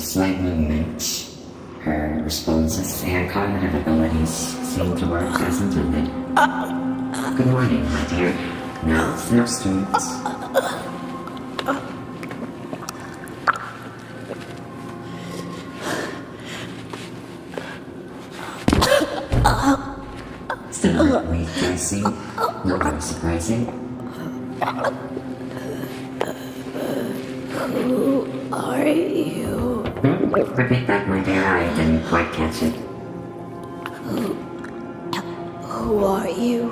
slight movement. Her responses and cognitive abilities seem to work as intended. Good morning, my dear. Now it's no students. Still weak, I see. Not very surprising. Who are you? Repeat that, my dear. I didn't quite catch it. Who are you?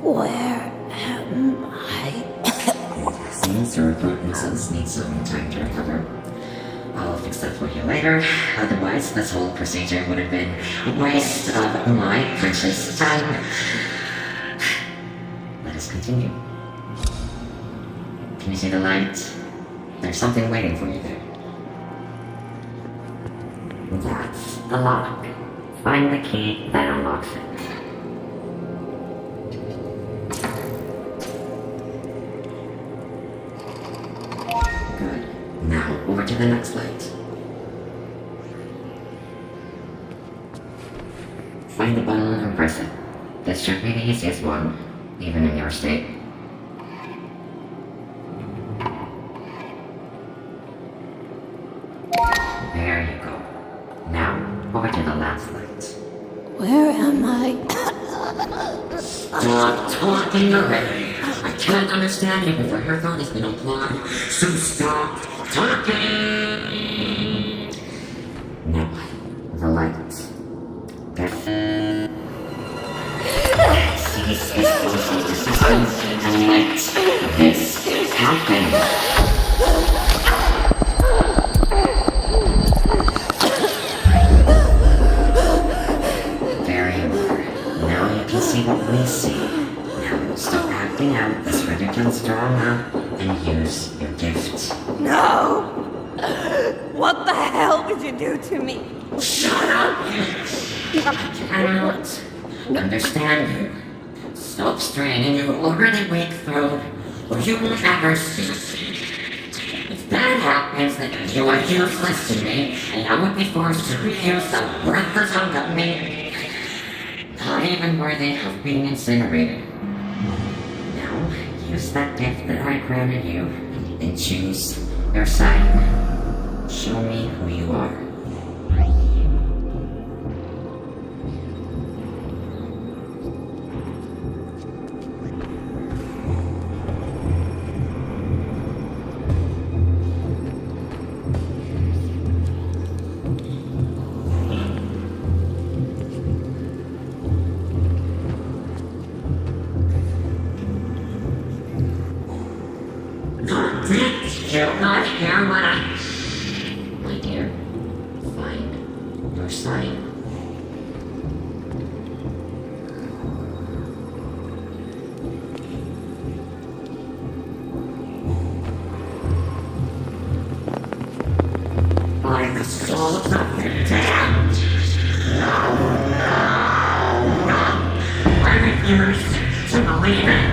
Where am I? Seems your acquaintances need some time to recover. I'll fix that for you later. Otherwise, this whole procedure would have been a waste of my precious time. Let us continue. Can you see the light? There's something waiting for you there. That's the lock. Find the key that unlocks it. Good. Now, over to the next light. Find the button and press it. This should be the easiest one, even in your state. There you go. Now, over to the last light. Where am I? Stop talking already. I can't understand you before your thought has been applied. So stop talking. Now, the light. This happened. See what we see. Now stop acting out this ridiculous drama and use your gift. No! What the hell did you do to me? Shut up! I cannot understand you. Stop straining your already weak throat, or you will never see. If that happens, then you are useless to me, and I would be forced to reuse the worthless hunk of me. Not even worthy of being incinerated. Now, use that gift that I granted you and choose your side. Show me who you are. You're not here when I... My dear, find your sign. By the souls of the damned. No. I refuse to believe it.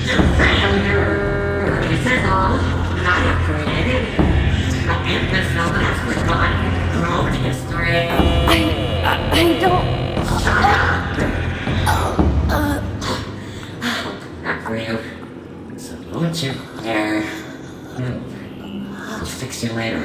You failure. This is all I have created. I give this novel as forgotten throughout history. I don't... Shut up! Not for you. So don't you dare move. I'll fix you later.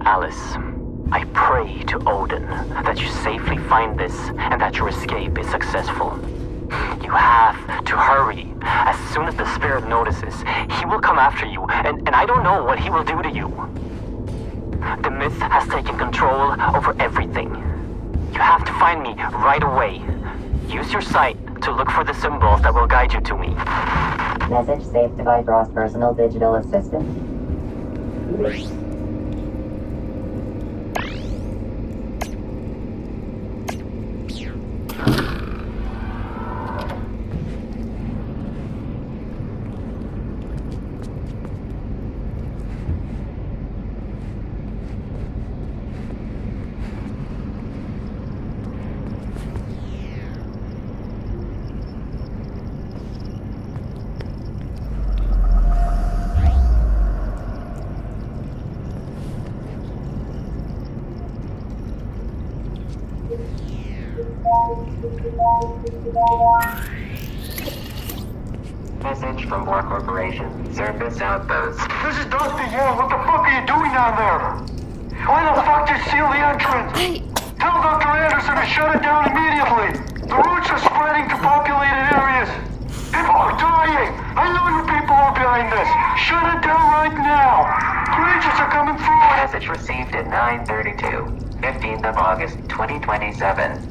Alice, I pray to Odin that you safely find this and that your escape is successful. You have to hurry. As soon as the spirit notices, he will come after you, and I don't know what he will do to you. The myth has taken control over everything. You have to find me right away. Use your sight to look for the symbols that will guide you to me. Message saved to Vigro's personal digital assistant. Message from War Corporation. Surface outpost. This is Dusty Young. What the fuck are you doing down there? Why the fuck did you seal the entrance? Tell Dr. Anderson to shut it down immediately. The roots are spreading to populated areas. People are dying. I know you people are behind this. Shut it down right now. Creatures are coming through. Message received at 9:32. 15th of August, 2027.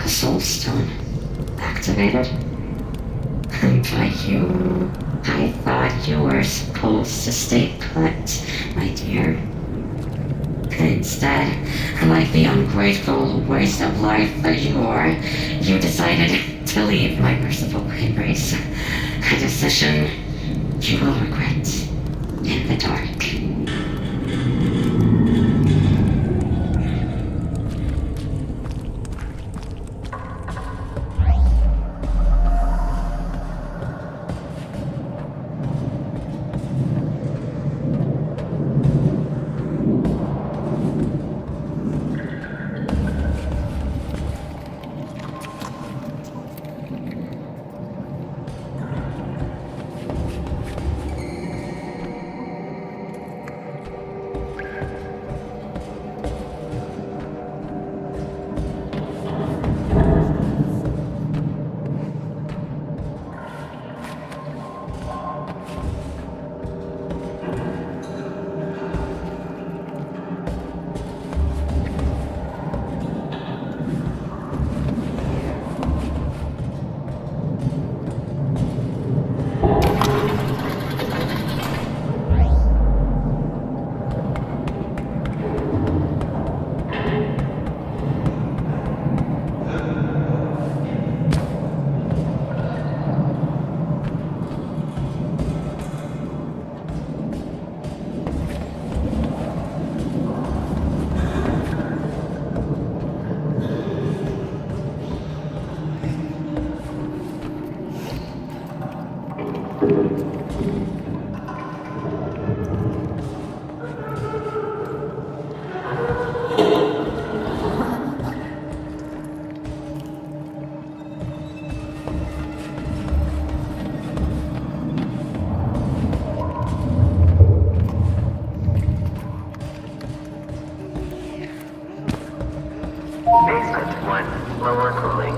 Soulstone activated. But I thought you were supposed to stay put, my dear. Instead, like the ungrateful waste of life that you are, you decided to leave my merciful embrace. A decision you will regret in the dark. Basement 1, lower cooling.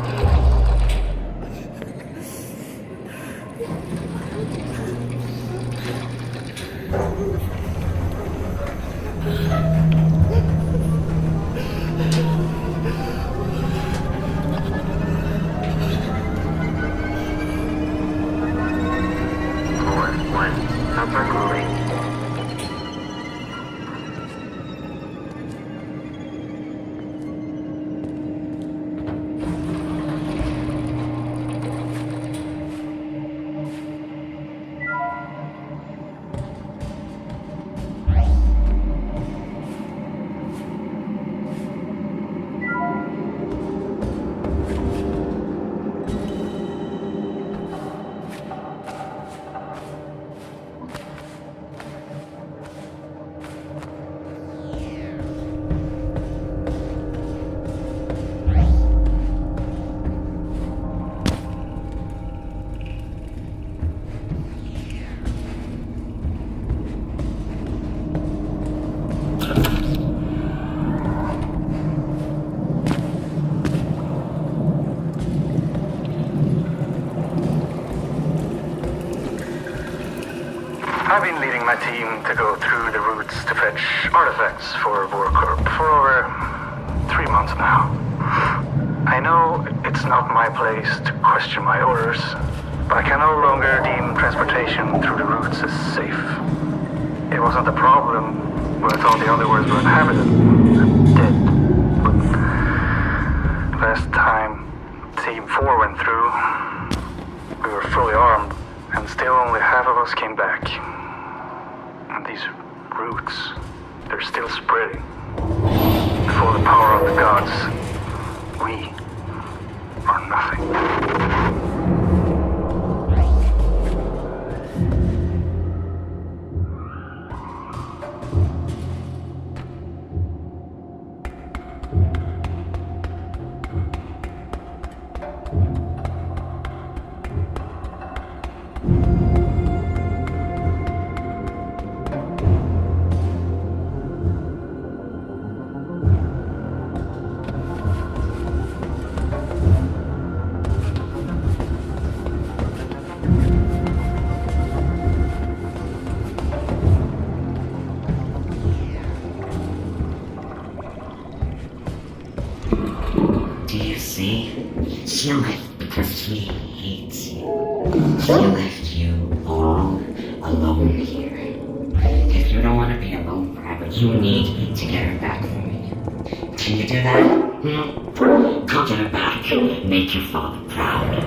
I've been leading my team to go through the routes to fetch artifacts for Vorkorp for over 3 months now. I know it's not my place to question my orders, but I can no longer deem transportation through the routes as safe. It wasn't a problem when I thought the other worlds were inhabited, dead. But last time Team 4 went through, we were fully armed, and still only half of us came back. And these roots, they're still spreading. Before the power of the gods, we are nothing. She left because she hates you. She left you all alone here. If you don't want to be alone forever, you need to get her back from me. Can you do that? Go get her back. Make your father proud.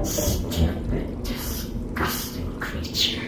Stupid, disgusting creature.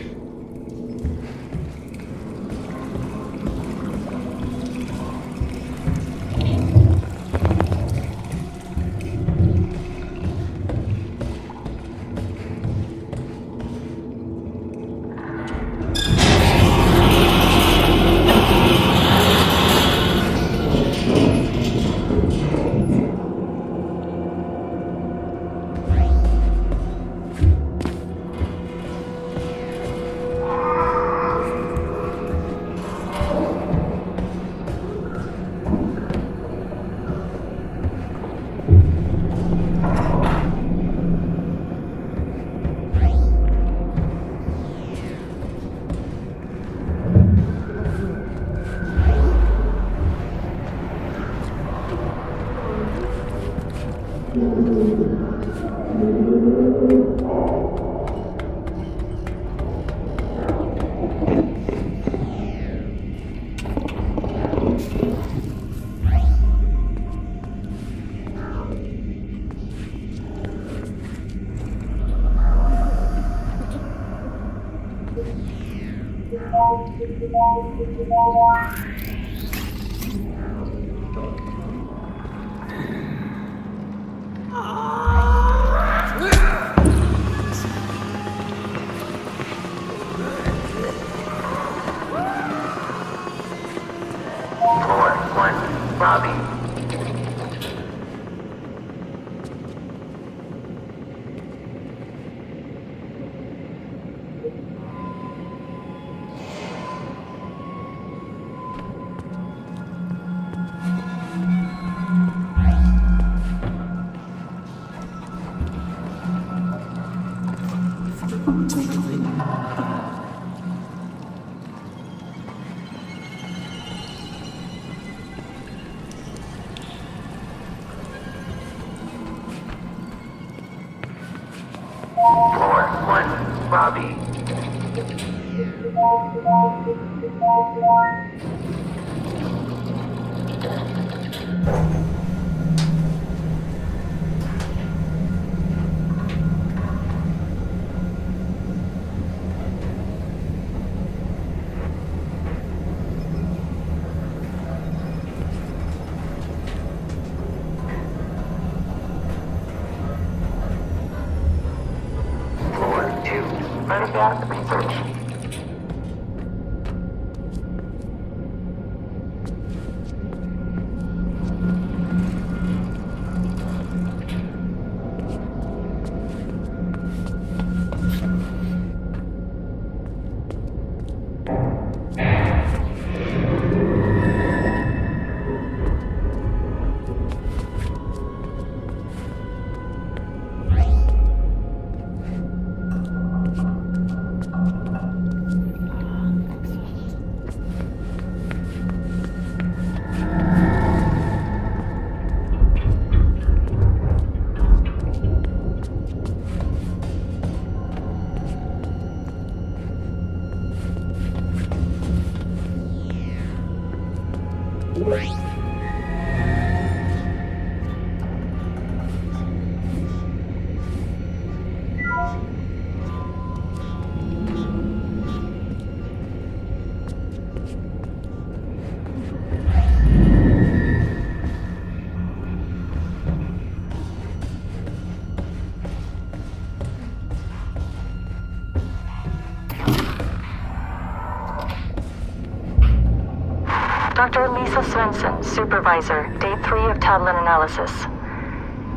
Dr. Lisa Svensson, Supervisor, Day 3 of tablet analysis.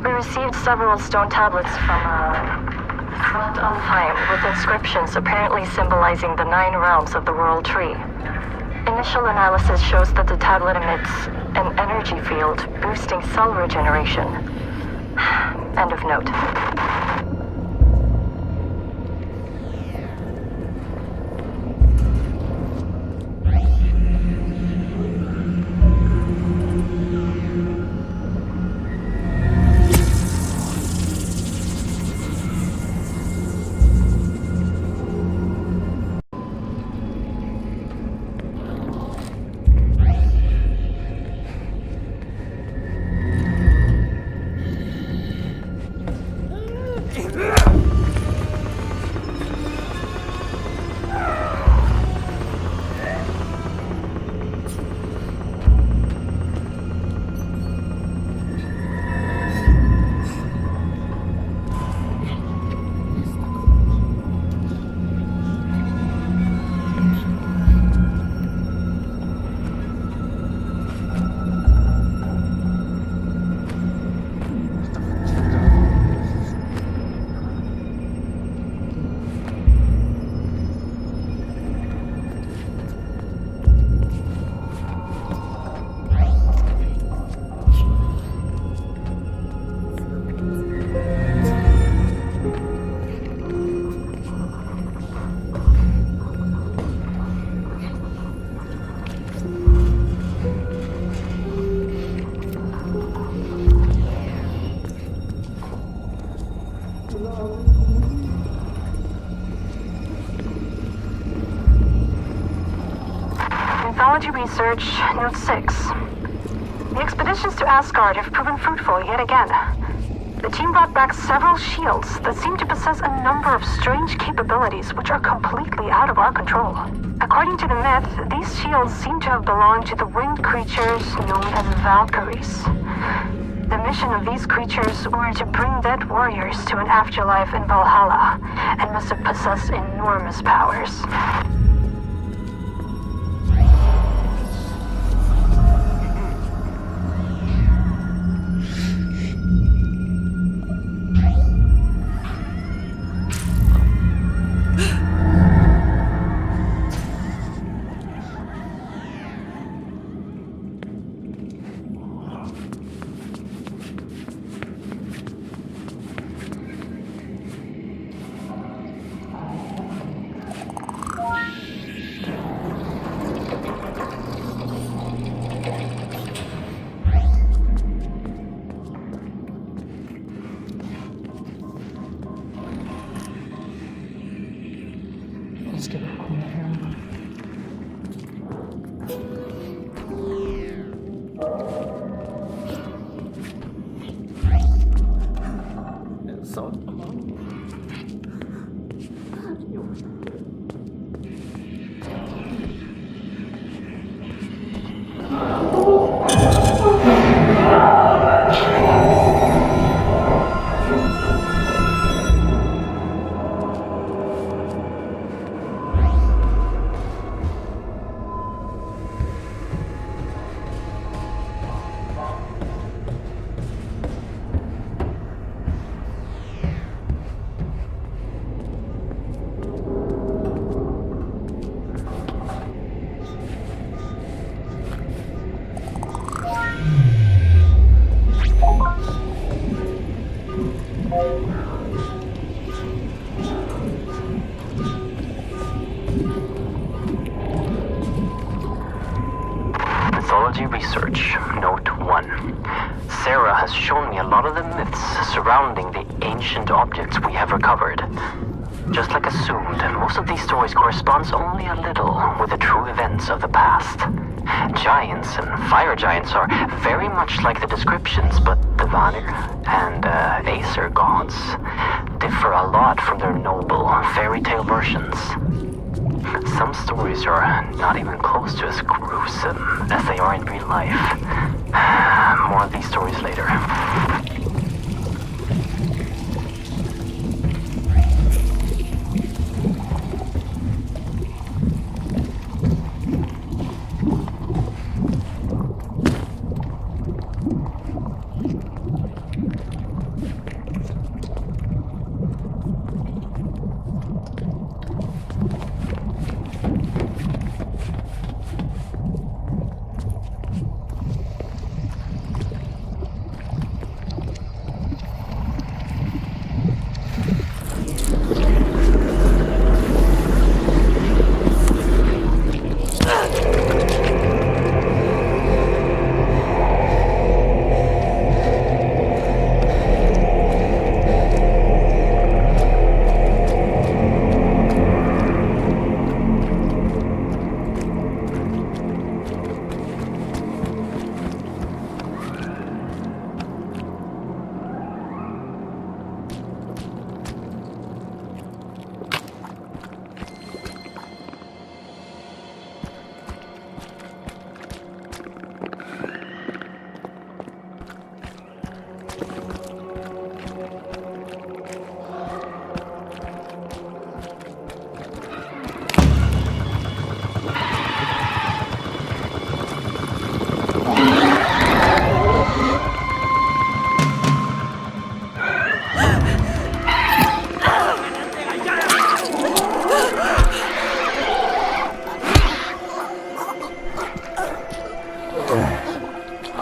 We received several stone tablets from front Unveil with inscriptions apparently symbolizing the 9 realms of the World Tree. Initial analysis shows that the tablet emits an energy field boosting cell regeneration. End of note. Mythology research, note 6. The expeditions to Asgard have proven fruitful yet again. The team brought back several shields that seem to possess a number of strange capabilities which are completely out of our control. According to the myth, these shields seem to have belonged to the winged creatures known as Valkyries. The mission of these creatures were to bring dead warriors to an afterlife in Valhalla, and must have possessed enormous powers. Mythology research, note 1. Sarah has shown me a lot of the myths surrounding the ancient objects we have recovered. Just like assumed, most of these stories corresponds only a little with the true events of the past. Giants and fire giants are very much like the descriptions, but the Vanir and Aesir gods differ a lot from their noble fairy tale versions. Some stories are not even close to as gruesome as they are in real life. More of these stories later.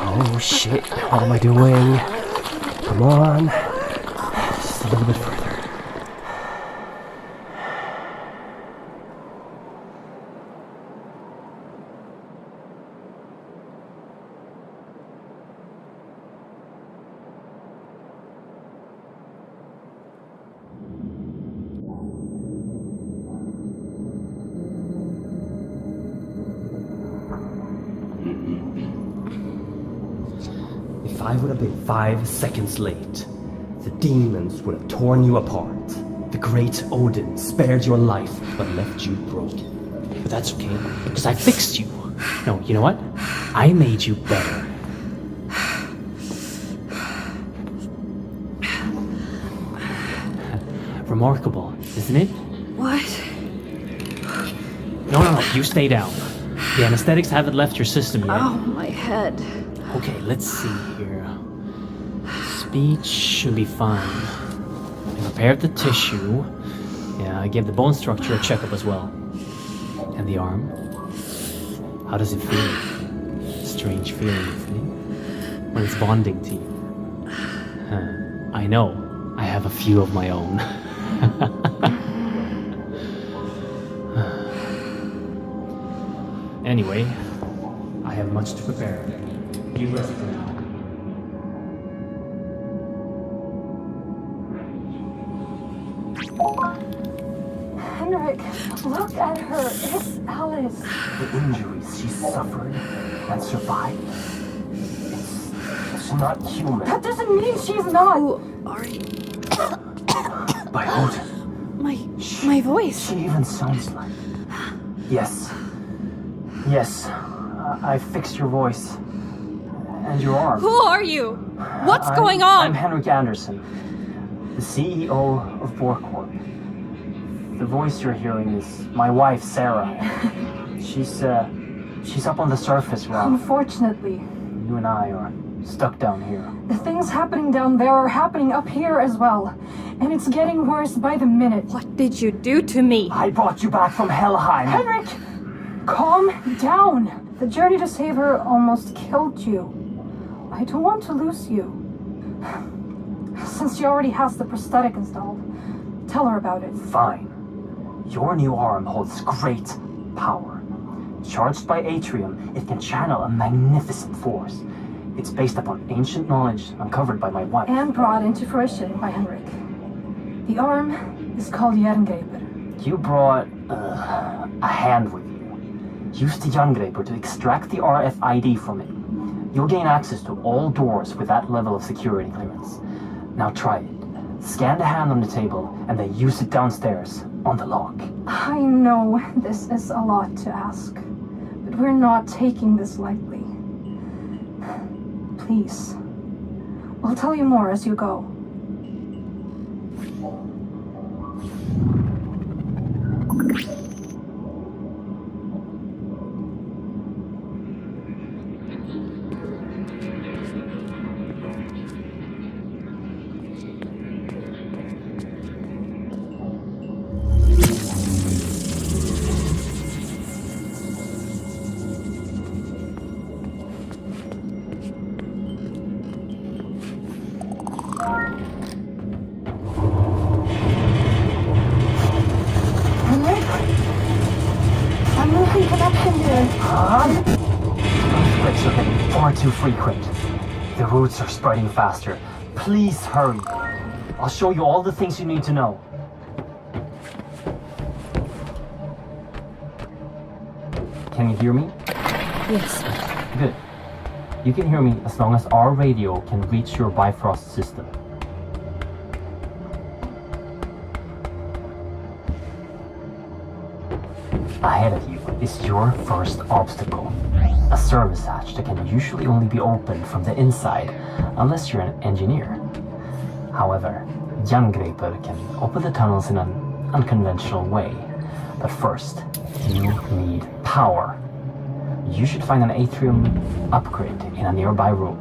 Oh shit, what am I doing? Come on. Just a little bit further. If I would have been 5 seconds late, the demons would have torn you apart. The great Odin spared your life, but left you broken. But that's okay, because I fixed you. No, you know what? I made you better. Remarkable, isn't it? What? No, you stay down. The anesthetics haven't left your system yet. Oh, my head. Okay, let's see here. Speech should be fine. I repaired the tissue. Yeah, I gave the bone structure a checkup as well. And the arm? How does it feel? Strange feeling, isn't it? When it's bonding to you. I know. I have a few of my own. Anyway, I have much to prepare. You rest for now. Henrik, look at her. It's Alice. The injuries she suffered and survived. It's not human. That doesn't mean she's not. Who are you? By Odin. My voice. She even sounds like... Yes. Yes. I fixed your voice. And your arm. Who are you? What's going on? I'm Henrik Anderson, the CEO of Borcorp. The voice you're hearing is my wife, Sarah. She's up on the surface, Rob. Unfortunately, You and I are stuck down here. the things happening down there are happening up here as well. And it's getting worse by the minute. What did you do to me? I brought you back from Helheim. Henrik, calm down. The journey to save her almost killed you. I don't want to lose you. Since she already has the prosthetic installed, tell her about it. Fine. Your new arm holds great power. Charged by Atrium, it can channel a magnificent force. It's based upon ancient knowledge uncovered by my wife. And brought into fruition by Henrik. The arm is called Jerngreper. You brought a hand with you. Use the Jerngraper to extract the RFID from it. You'll gain access to all doors with that level of security clearance. Now try it. Scan the hand on the table and then use it downstairs on the lock. I know this is a lot to ask, but we're not taking this lightly. Please. I'll tell you more as you go. Earthquakes are getting far too frequent. The roots are spreading faster. Please hurry. I'll show you all the things you need to know. Can you hear me? Yes. Good. You can hear me as long as our radio can reach your Bifrost system. Ahead of you is your first obstacle. A service hatch that can usually only be opened from the inside, unless you're an engineer. However, Jerngraper can open the tunnels in an unconventional way. But first, you need power. You should find an atrium upgrade in a nearby room.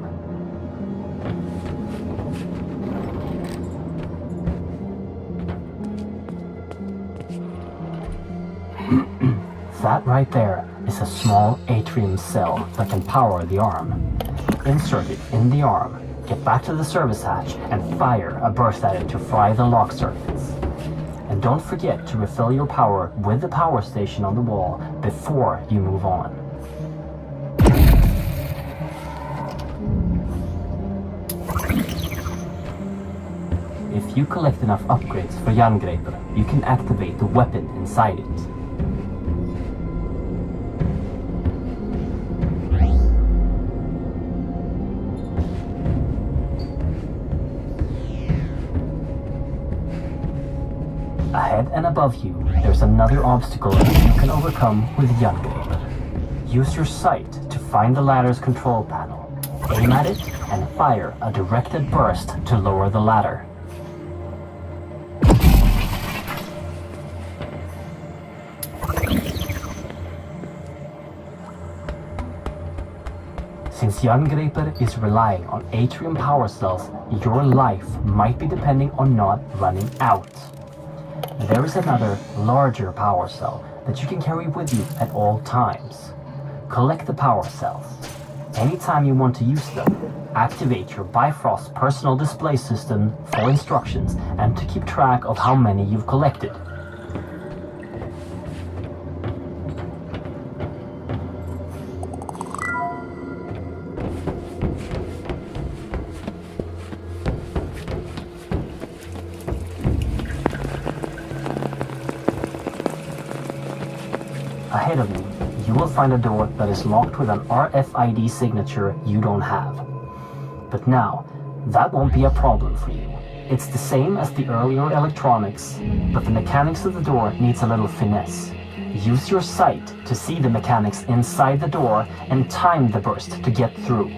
That right there is a small atrium cell that can power the arm. Insert it in the arm, get back to the service hatch, and fire a burst at it to fry the lock circuits. And don't forget to refill your power with the power station on the wall before you move on. If you collect enough upgrades for Jerngraper, you can activate the weapon inside it. Ahead and above you, there's another obstacle that you can overcome with Unveil. Use your sight to find the ladder's control panel, aim at it, and fire a directed burst to lower the ladder. Since Jerngraper is relying on atrium power cells, your life might be depending on not running out. There is another, larger power cell that you can carry with you at all times. Collect the power cells. Anytime you want to use them, activate your Bifrost personal display system for instructions and to keep track of how many you've collected. Ahead of you, you will find a door that is locked with an RFID signature you don't have. But now, that won't be a problem for you. It's the same as the earlier electronics, but the mechanics of the door needs a little finesse. Use your sight to see the mechanics inside the door and time the burst to get through.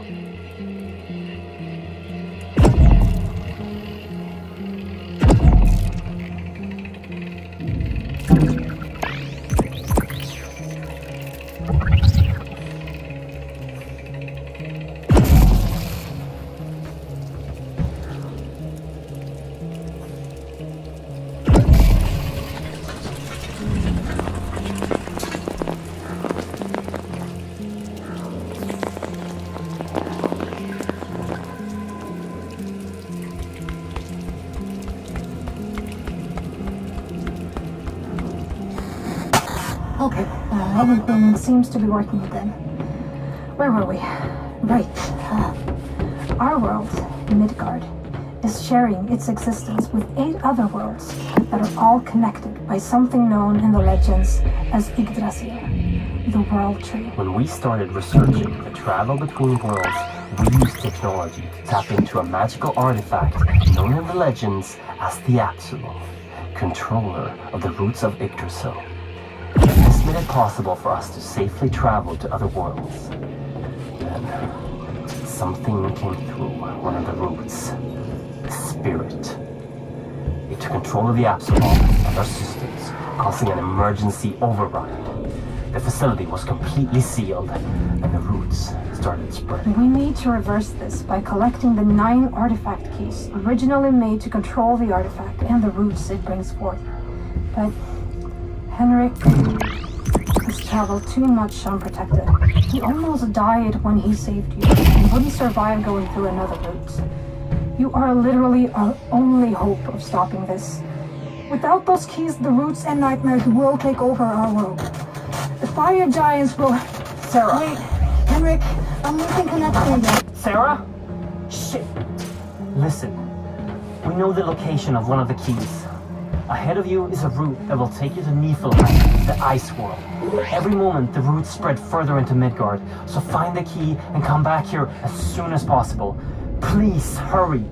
Okay, everything seems to be working again. Where were we? Right. Our world, Midgard, is sharing its existence with 8 other worlds that are all connected by something known in the legends as Yggdrasil, the World Tree. When we started researching the travel between worlds, we used technology to tap into a magical artifact known in the legends as the Apsulov, controller of the roots of Yggdrasil. This made it possible for us to safely travel to other worlds. Then, something came through one of the roots. The spirit. It took control of the Apsulov and our systems, causing an emergency override. The facility was completely sealed, and the roots started spreading. We need to reverse this by collecting the 9 artifact keys originally made to control the artifact and the roots it brings forth. But Henrik has traveled too much unprotected. He almost died when he saved you, and wouldn't survive going through another route. You are literally our only hope of stopping this. Without those keys, the roots and nightmares will take over our world. The fire giants will... Sarah! Wait, Henrik, I'm losing connection again. Sarah? Shit! Listen, we know the location of one of the keys. Ahead of you is a route that will take you to Niflheim, the ice world. Every moment, the roots spread further into Midgard, so find the key and come back here as soon as possible. Please, hurry!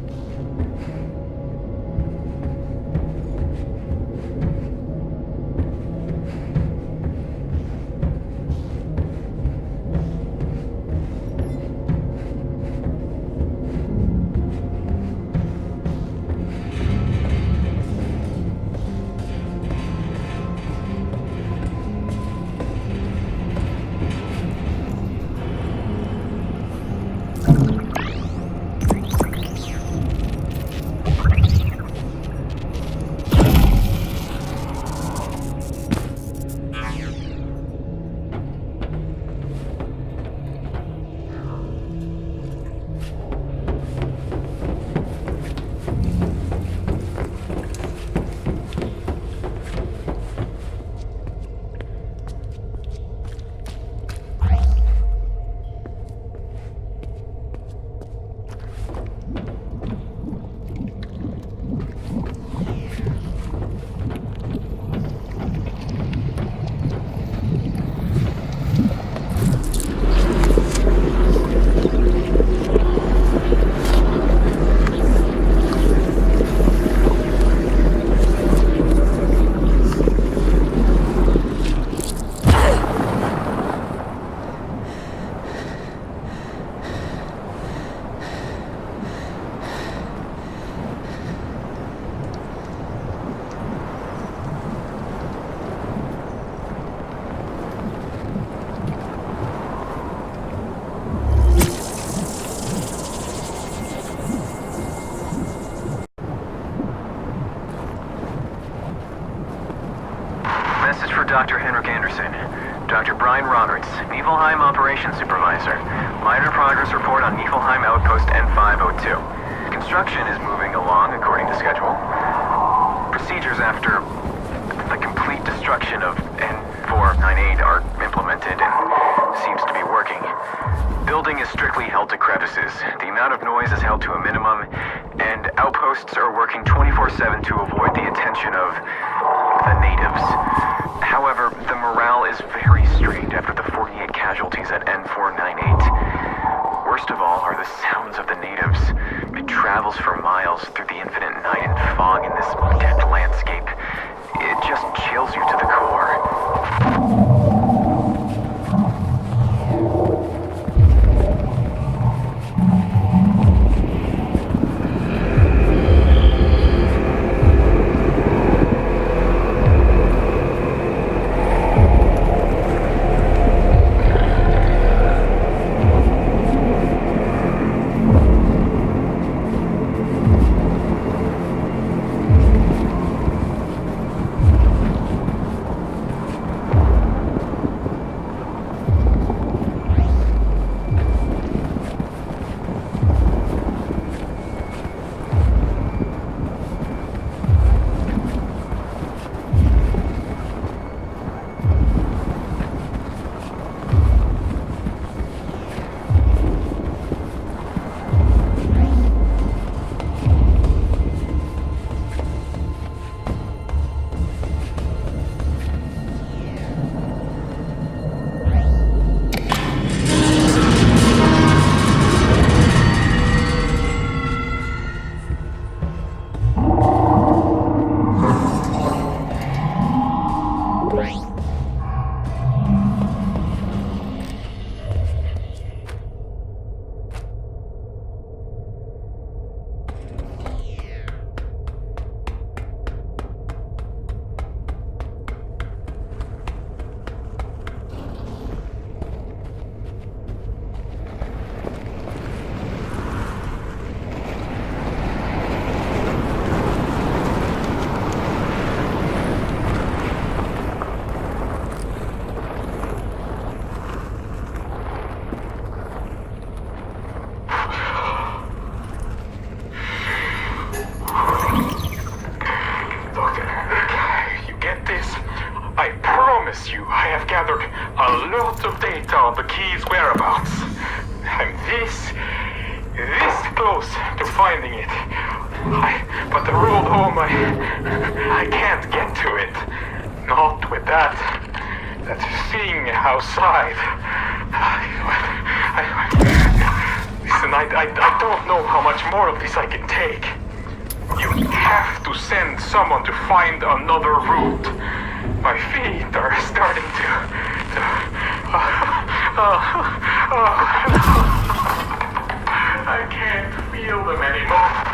Message for Dr. Henrik Anderson. Dr. Brian Roberts, Niflheim Operations Supervisor. Minor progress report on Niflheim Outpost N502. Construction is moving along according to schedule. Procedures after the complete destruction of N498 are implemented and seems to be working. Building is strictly held to crevices. The amount of noise is held to a minimum, and outposts are working 24/7 to avoid the attention of the natives. However, the morale is very strained after the 48 casualties at N498. Worst of all are the sounds of the natives. It travels for miles through the infinite night and fog in this dead landscape. It just chills you to the core. finding it. But the rule home, I can't get to it. Not with that seeing outside. Listen, I don't know how much more of this I can take. You have to send someone to find another route. My feet are starting to I can't feel them anymore.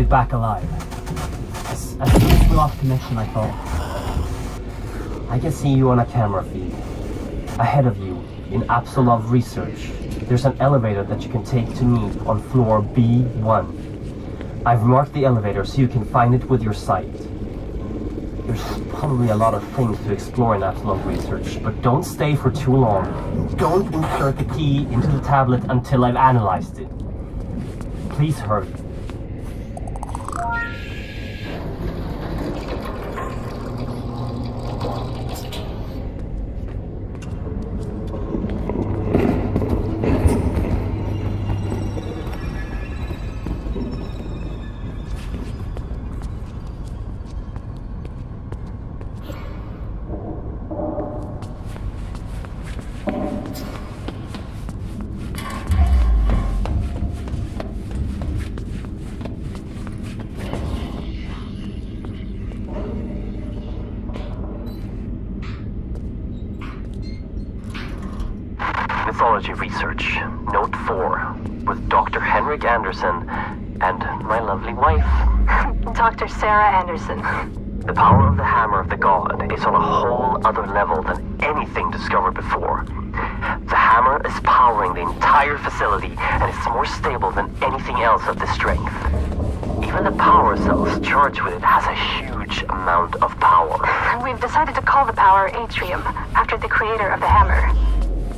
Back alive. As soon as we lost connection, I thought, I can see you on a camera feed. Ahead of you, in Apsulov research, there's an elevator that you can take to meet on floor B1. I've marked the elevator so you can find it with your sight. There's probably a lot of things to explore in Apsulov research, but don't stay for too long. Don't insert the key into the tablet until I've analyzed it. Please hurry. mythology research, Note 4, with Dr. Henrik Anderson and my lovely wife. Dr. Sarah Anderson. The power of the hammer of the god is on a whole other level than anything discovered before. The hammer is powering the entire facility and is more stable than anything else of this strength. Even the power cells charged with it has a huge amount of power. We've decided to call the power Atrium, after the creator of the hammer.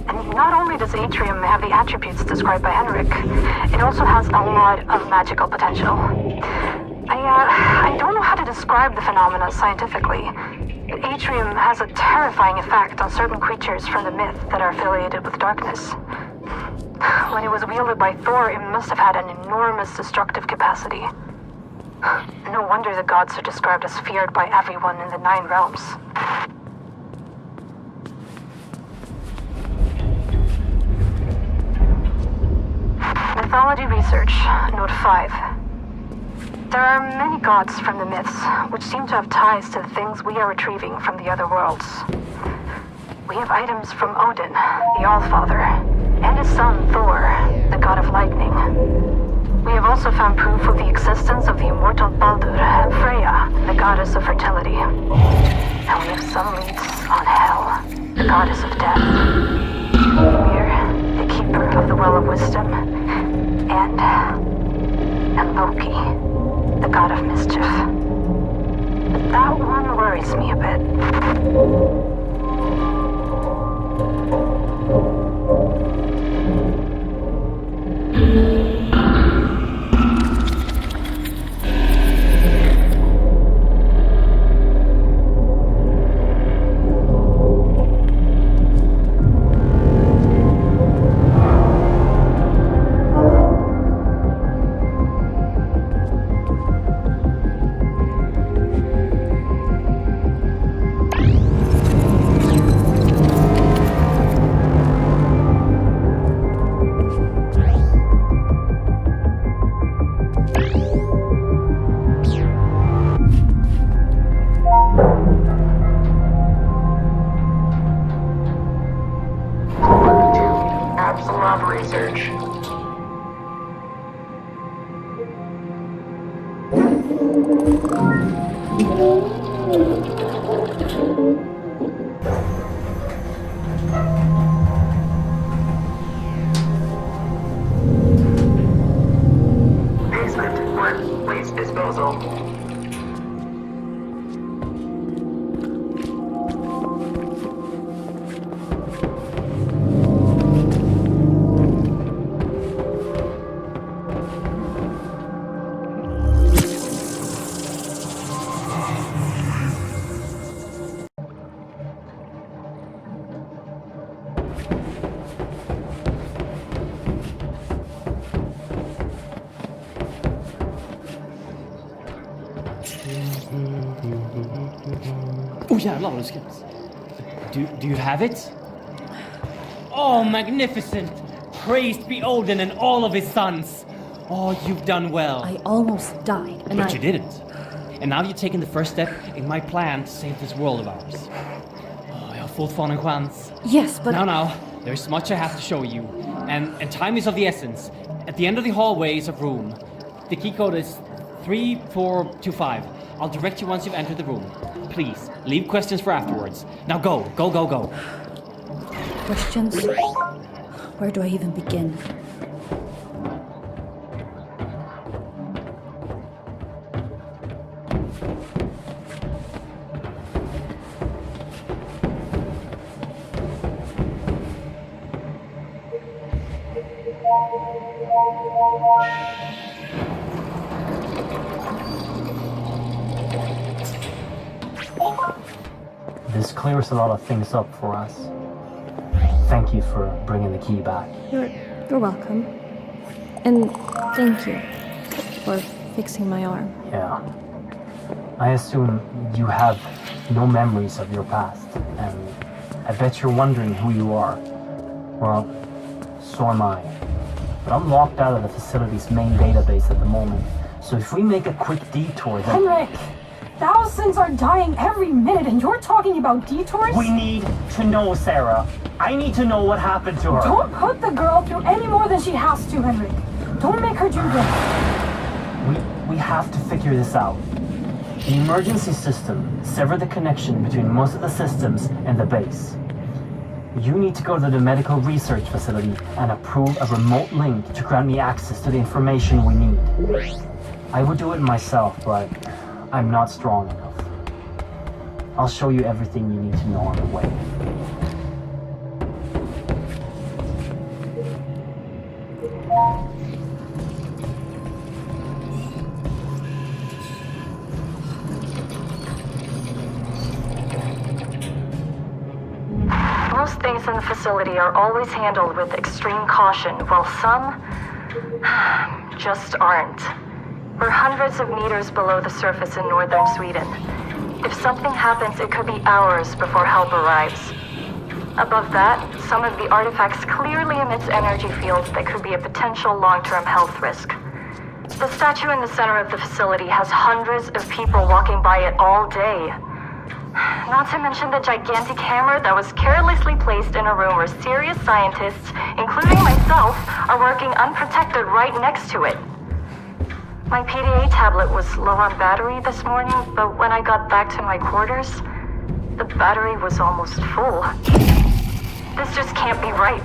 And not only does Atrium have the attributes described by Henrik, it also has a lot of magical potential. I don't know how to describe the phenomena scientifically, but Atrium has a terrifying effect on certain creatures from the myth that are affiliated with darkness. When it was wielded by Thor, it must have had an enormous destructive capacity. No wonder the gods are described as feared by everyone in the 9 realms. Mythology research, Note 5. There are many gods from the myths, which seem to have ties to the things we are retrieving from the other worlds. We have items from Odin, the Allfather, and his son Thor, the god of lightning. We have also found proof of the existence of the immortal Baldur and Freya, the goddess of fertility. And we have some leads on Hel, the goddess of death. We're the keeper of the well of wisdom, and Loki, the god of mischief. But that one worries me a bit. Apsulov research. Basement 1, waste disposal. Oh jävlar vad du skrivit. Do you have it? Oh, magnificent! Praised be Odin and all of his sons! Oh, you've done well. I almost died, and But you didn't. And now you've taken the first step in my plan to save this world of ours. Oh, jag har fortfarande en chans. Yes, but... Now, there's much I have to show you. And time is of the essence. At the end of the hallway is a room. The key code is 3425. I'll direct you once you've entered the room. Please, leave questions for afterwards. Now go. Questions? Where do I even begin? This clears a lot of things up for us. Thank you for bringing the key back. You're welcome. And thank you for fixing my arm. Yeah. I assume you have no memories of your past, and I bet you're wondering who you are. Well, so am I. But I'm locked out of the facility's main database at the moment, so if we make a quick detour then... Henrik! Thousands are dying every minute, and you're talking about detours? We need to know, Sarah. I need to know what happened to her. Don't put the girl through any more than she has to, Henrik. Don't make her do this. We have to figure this out. The emergency system severed the connection between most of the systems and the base. You need to go to the medical research facility and approve a remote link to grant me access to the information we need. I would do it myself, but I'm not strong enough. I'll show you everything you need to know on the way. Most things in the facility are always handled with extreme caution, while some just aren't. We're hundreds of meters below the surface in northern Sweden. If something happens, it could be hours before help arrives. Above that, some of the artifacts clearly emits energy fields that could be a potential long-term health risk. The statue in the center of the facility has hundreds of people walking by it all day. Not to mention the gigantic hammer that was carelessly placed in a room where serious scientists, including myself, are working unprotected right next to it. My PDA tablet was low on battery this morning, but when I got back to my quarters, the battery was almost full. This just can't be right.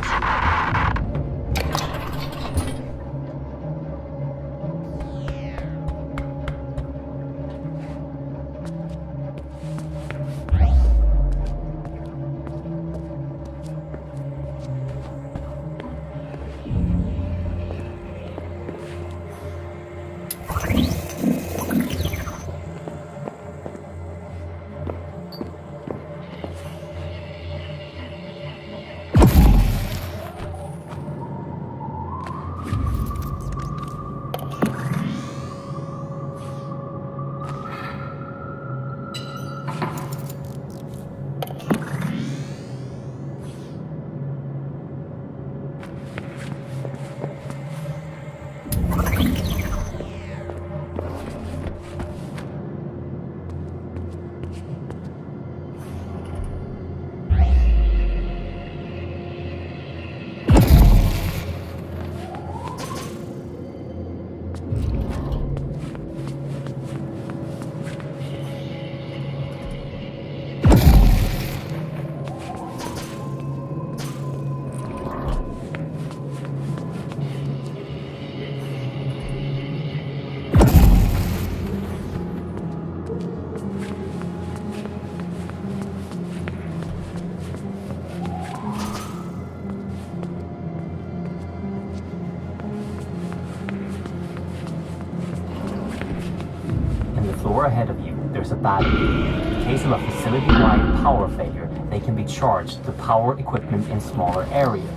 Ahead of you, there's a battery. In case of a facility-wide power failure, they can be charged to power equipment in smaller areas.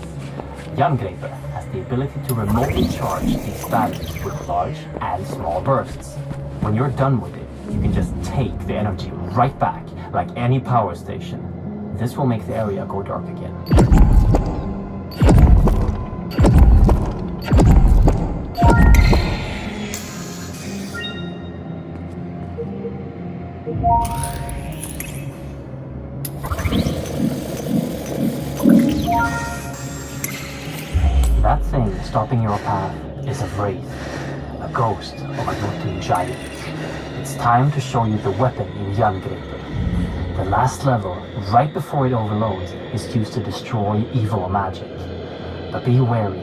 Yggdrasil has the ability to remotely charge these batteries with large and small bursts. When you're done with it, you can just take the energy right back, like any power station. This will make the area go dark again. That thing stopping your path is a wraith, a ghost of a Jotun giant. It's time to show you the weapon in Yggdrasil. The last level, right before it overloads, is used to destroy evil magic. But be wary,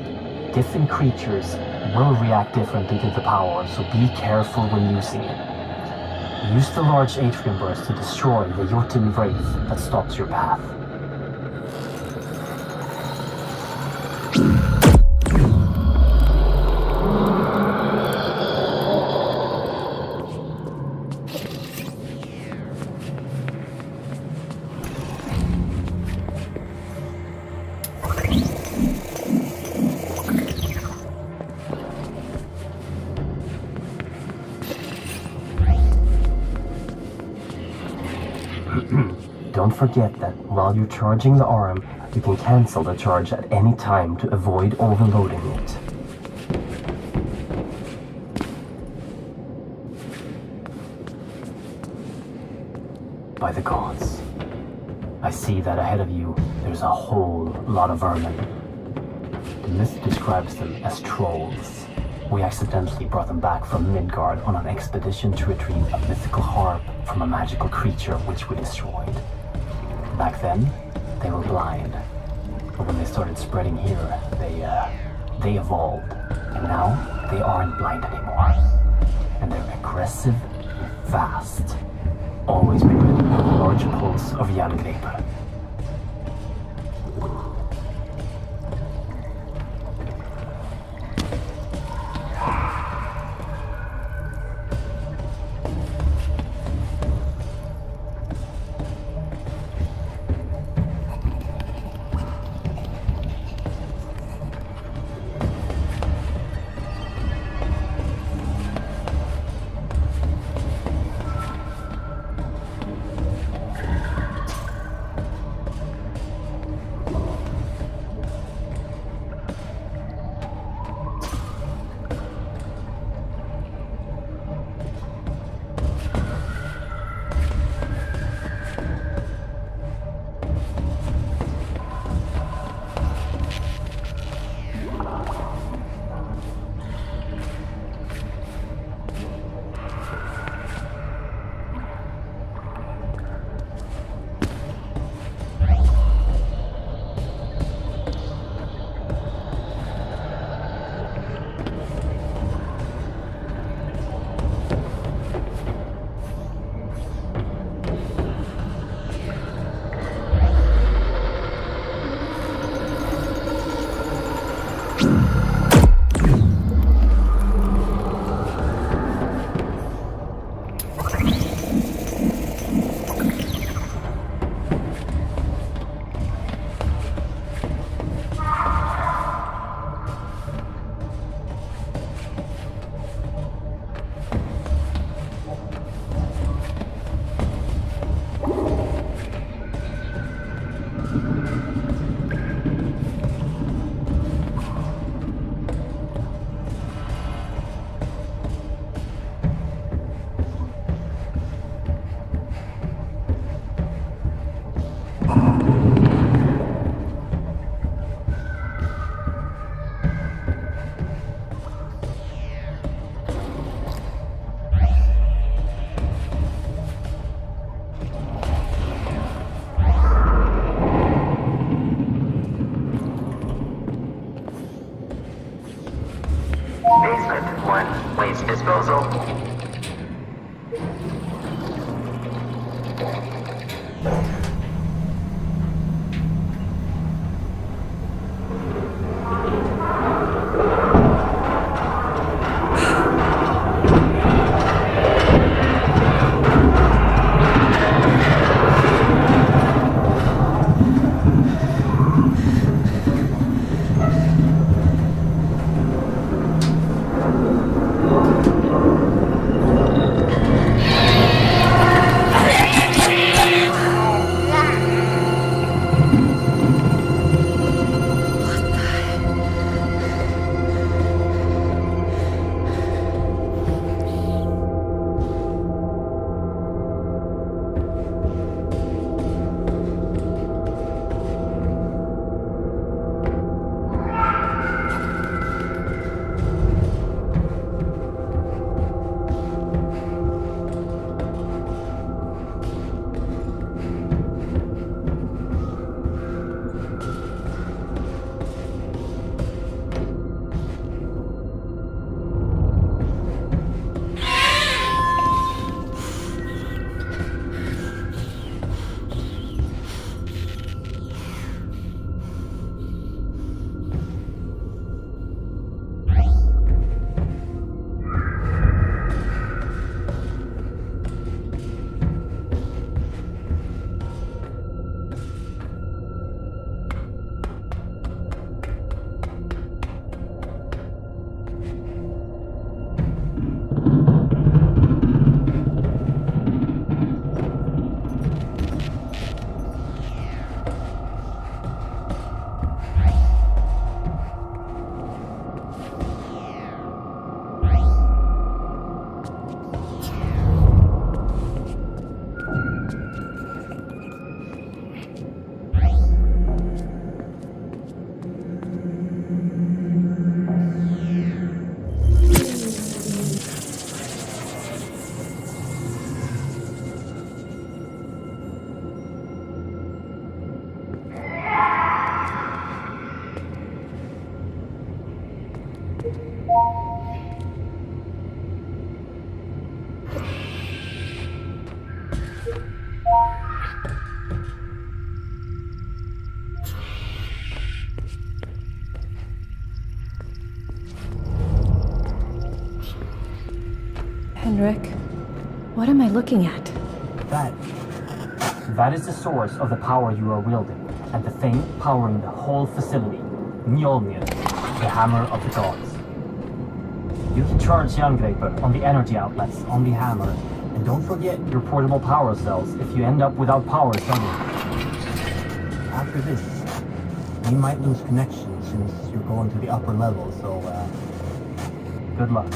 different creatures will react differently to the power, so be careful when using it. Use the large atrium burst to destroy the Jotun wraith that stops your path. Don't forget that while you're charging the arm, you can cancel the charge at any time to avoid overloading it. by the gods. I see that ahead of you there's a whole lot of vermin. The myth describes them as trolls. We accidentally brought them back from Midgard on an expedition to retrieve a mythical harp from a magical creature which we destroyed. Back then, they were blind. But when they started spreading here, they evolved. And now, they aren't blind anymore. And they're aggressive and fast. Always be ready with a large pulse of Yggdrasil. Waste disposal. Henrik, what am I looking at? That is the source of the power you are wielding, and the thing powering the whole facility, Mjolnir, the hammer of the gods. You can charge Jerngripper on the energy outlets on the hammer, and don't forget your portable power cells if you end up without power suddenly. After this, you might lose connection since you're going to the upper level, so good luck.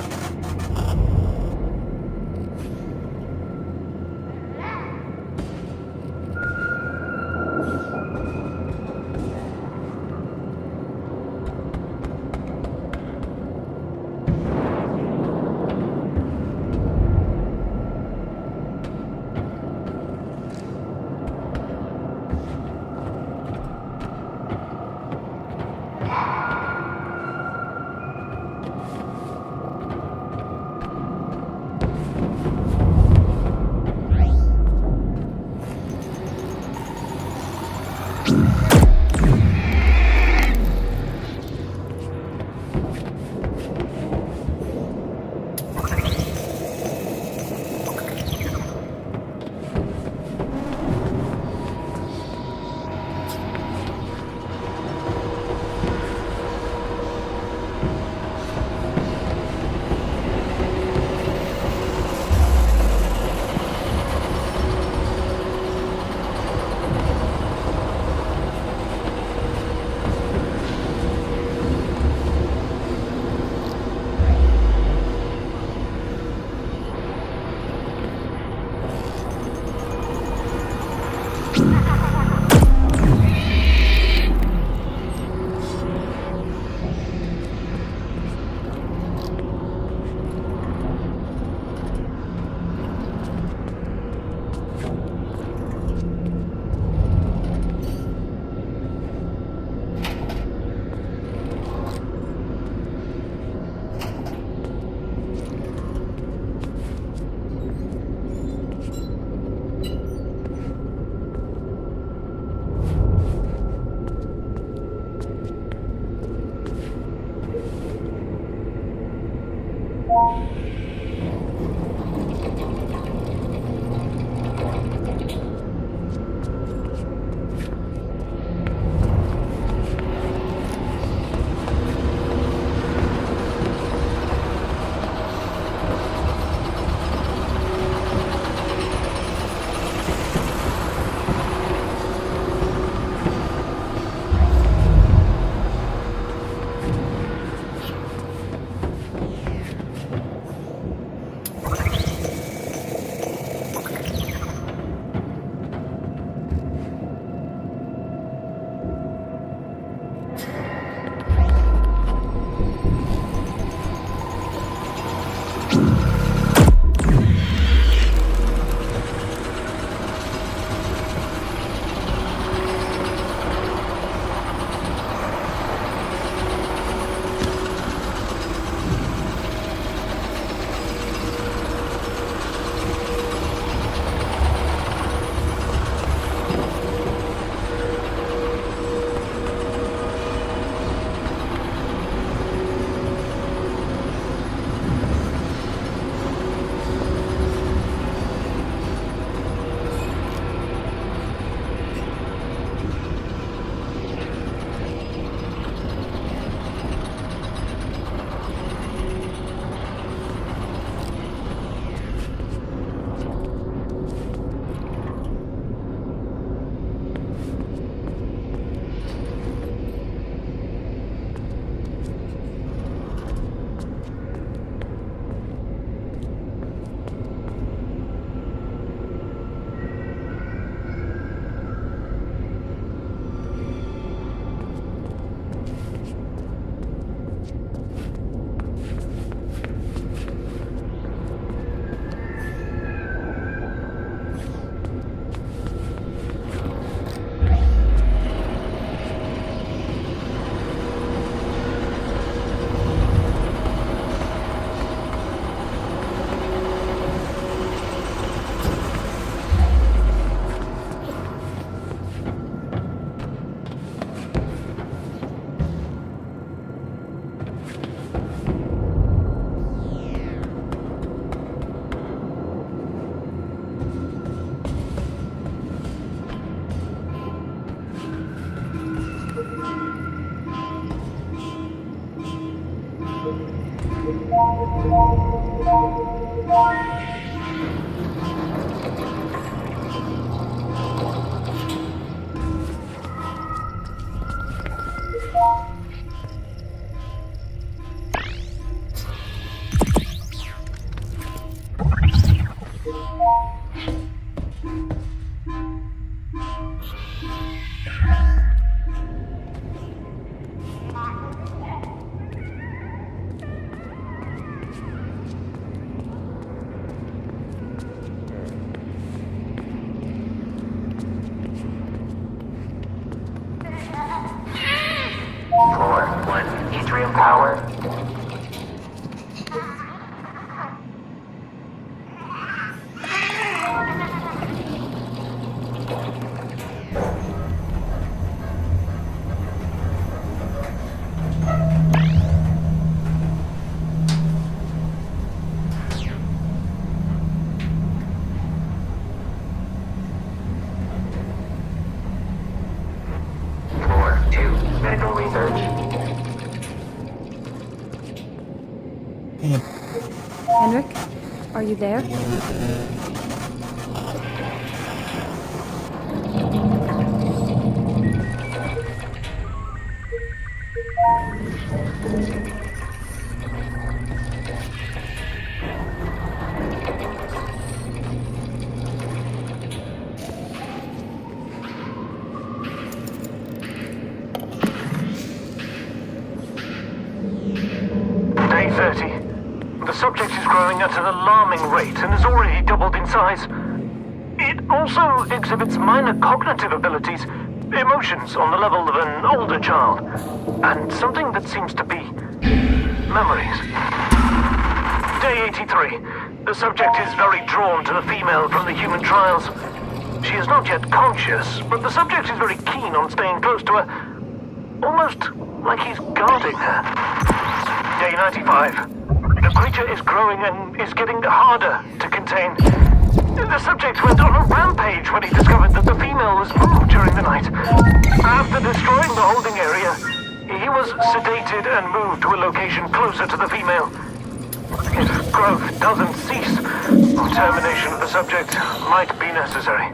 Floor 1, Atrium Power. Floor 2, Medical Research. Henrik, are you there? Day 30. The subject is growing at an alarming rate and has already doubled in size. It also exhibits minor cognitive abilities, emotions on the level of an older child, and something that seems to be memories. Day 83. The subject is very drawn to the female from the human trials. She is not yet conscious, but the subject is very keen on staying close to her, almost like he's guarding her. Day 95. The creature is growing and is getting harder to contain. The subject went on a rampage when he discovered that the female was moved during the night. After destroying the holding area, he was sedated and moved to a location closer to the female. If growth doesn't cease, termination of the subject might be necessary.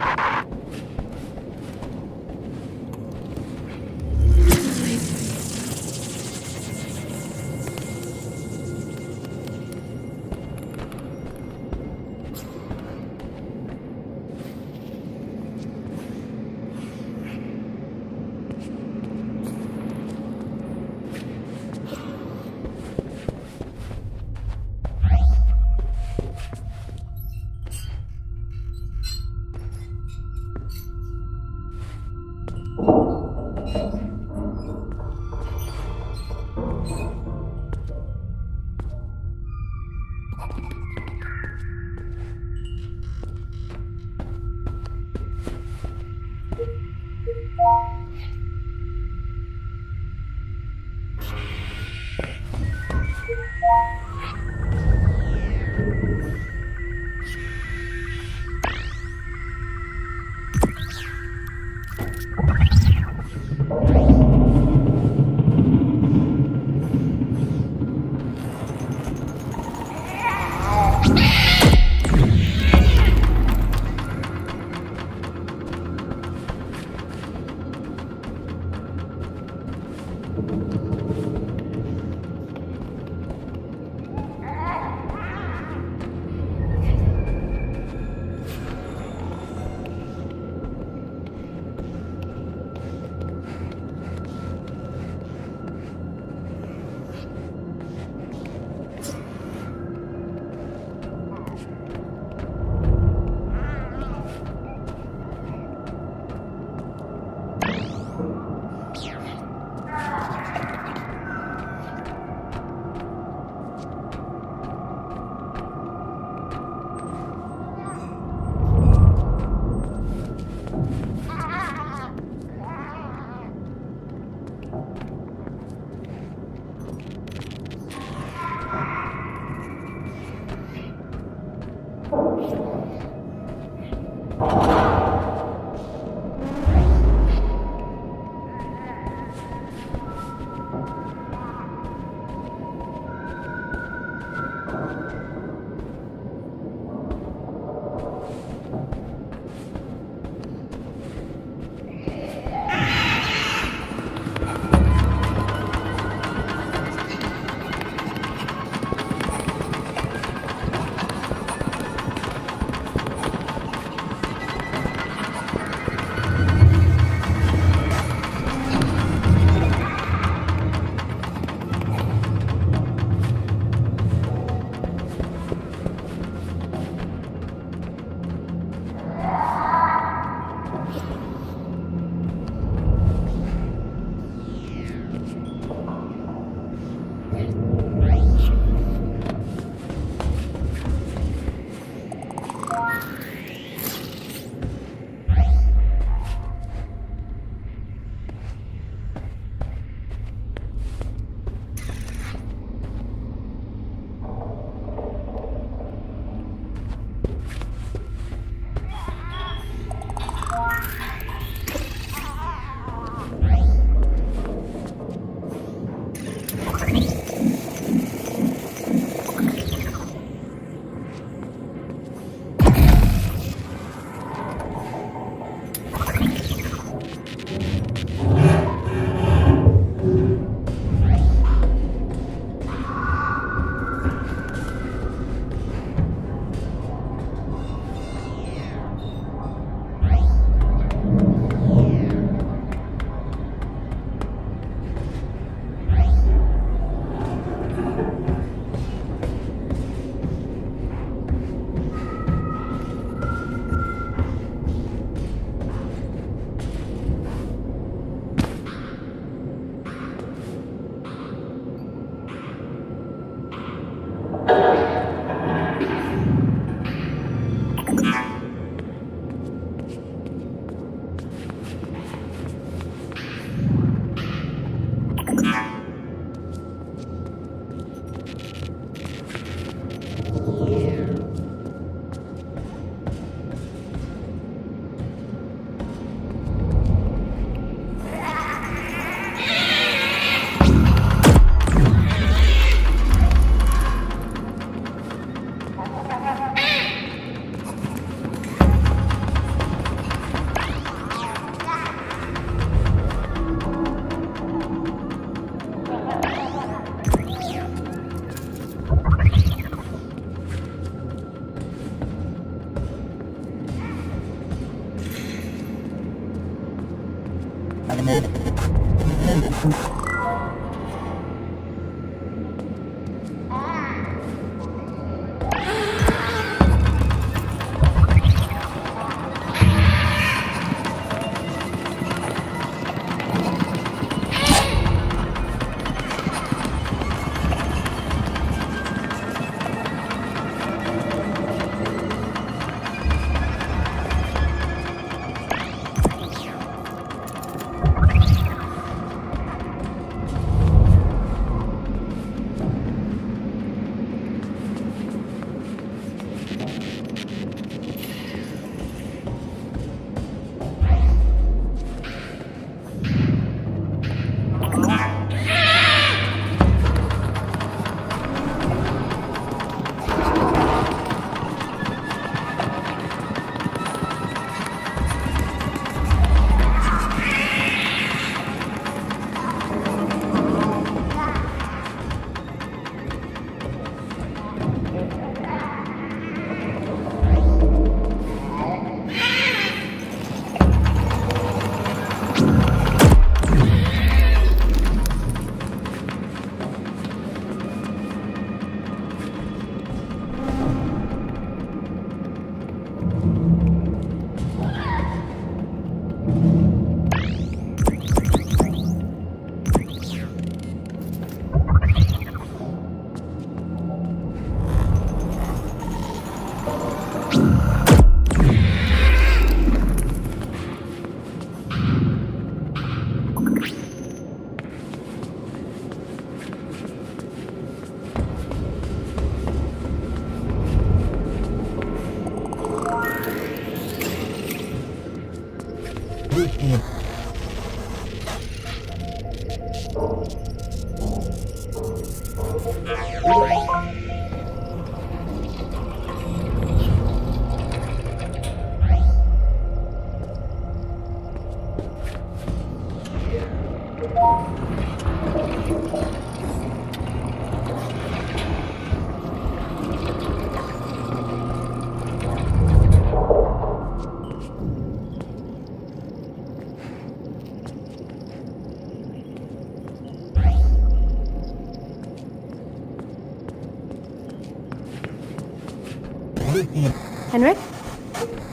Henrik?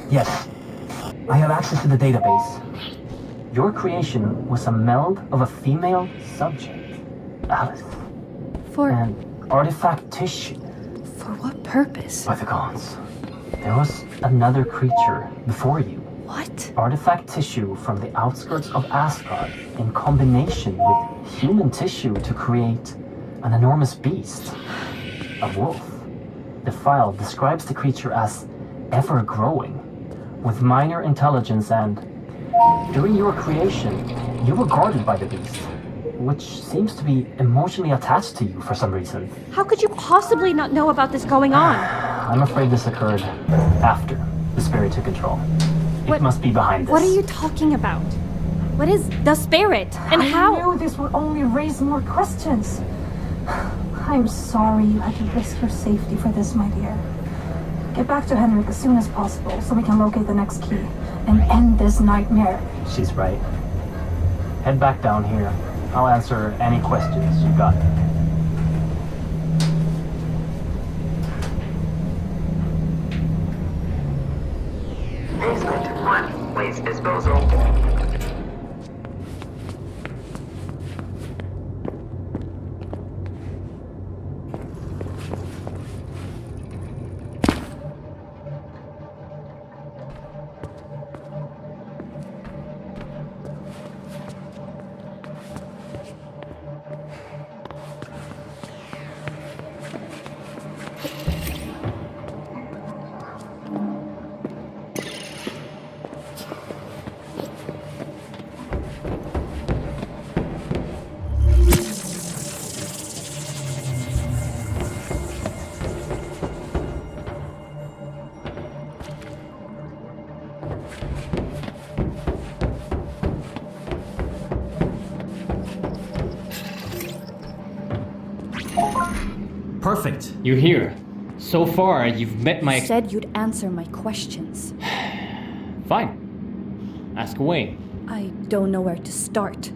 Yes. I have access to the database. Your creation was a meld of a female subject, Alice, For... and artifact tissue For what purpose? by the gods. There was another creature before you. What? Artifact tissue from the outskirts of Asgard in combination with human tissue to create an enormous beast. A wolf. The file describes the creature as ever-growing, with minor intelligence, and during your creation, you were guarded by the beast, which seems to be emotionally attached to you for some reason. How could you possibly not know about this going on? I'm afraid this occurred after the spirit took control. It must be behind this. What are you talking about? What is the spirit? And how? I knew this would only raise more questions. I'm sorry you had to risk your safety for this, my dear. Get back to Henrik as soon as possible so we can locate the next key and end this nightmare. She's right. Head back down here. I'll answer any questions you got. Basement 1, waste disposal. Perfect. You're here. So far, you've met my... Said you'd answer my questions. Fine. Ask away. I don't know where to start.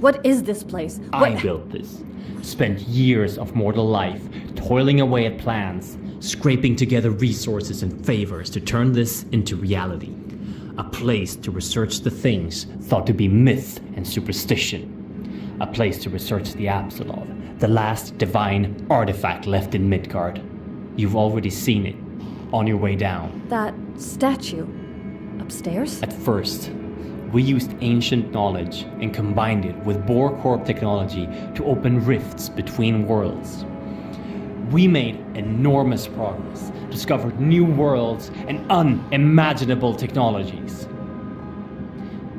What is this place? I built this. Spent years of mortal life toiling away at plans, scraping together resources and favors to turn this into reality. A place to research the things thought to be myth and superstition. A place to research the Apsulov, the last divine artifact left in Midgard. You've already seen it, on your way down. That statue. Upstairs? At first, we used ancient knowledge and combined it with Borcorp technology to open rifts between worlds. We made enormous progress, discovered new worlds and unimaginable technologies.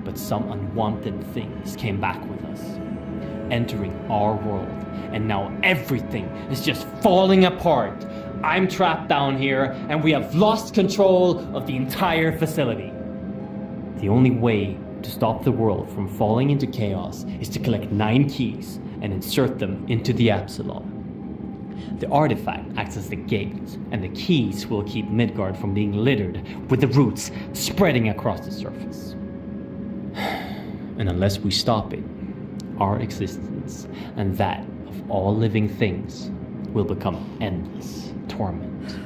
But some unwanted things came back with us, entering our world, and now everything is just falling apart. I'm trapped down here, and we have lost control of the entire facility. The only way to stop the world from falling into chaos is to collect 9 keys and insert them into the Apsulov. The artifact acts as the gate, and the keys will keep Midgard from being littered with the roots spreading across the surface. And unless we stop it, our existence and that of all living things will become endless torment.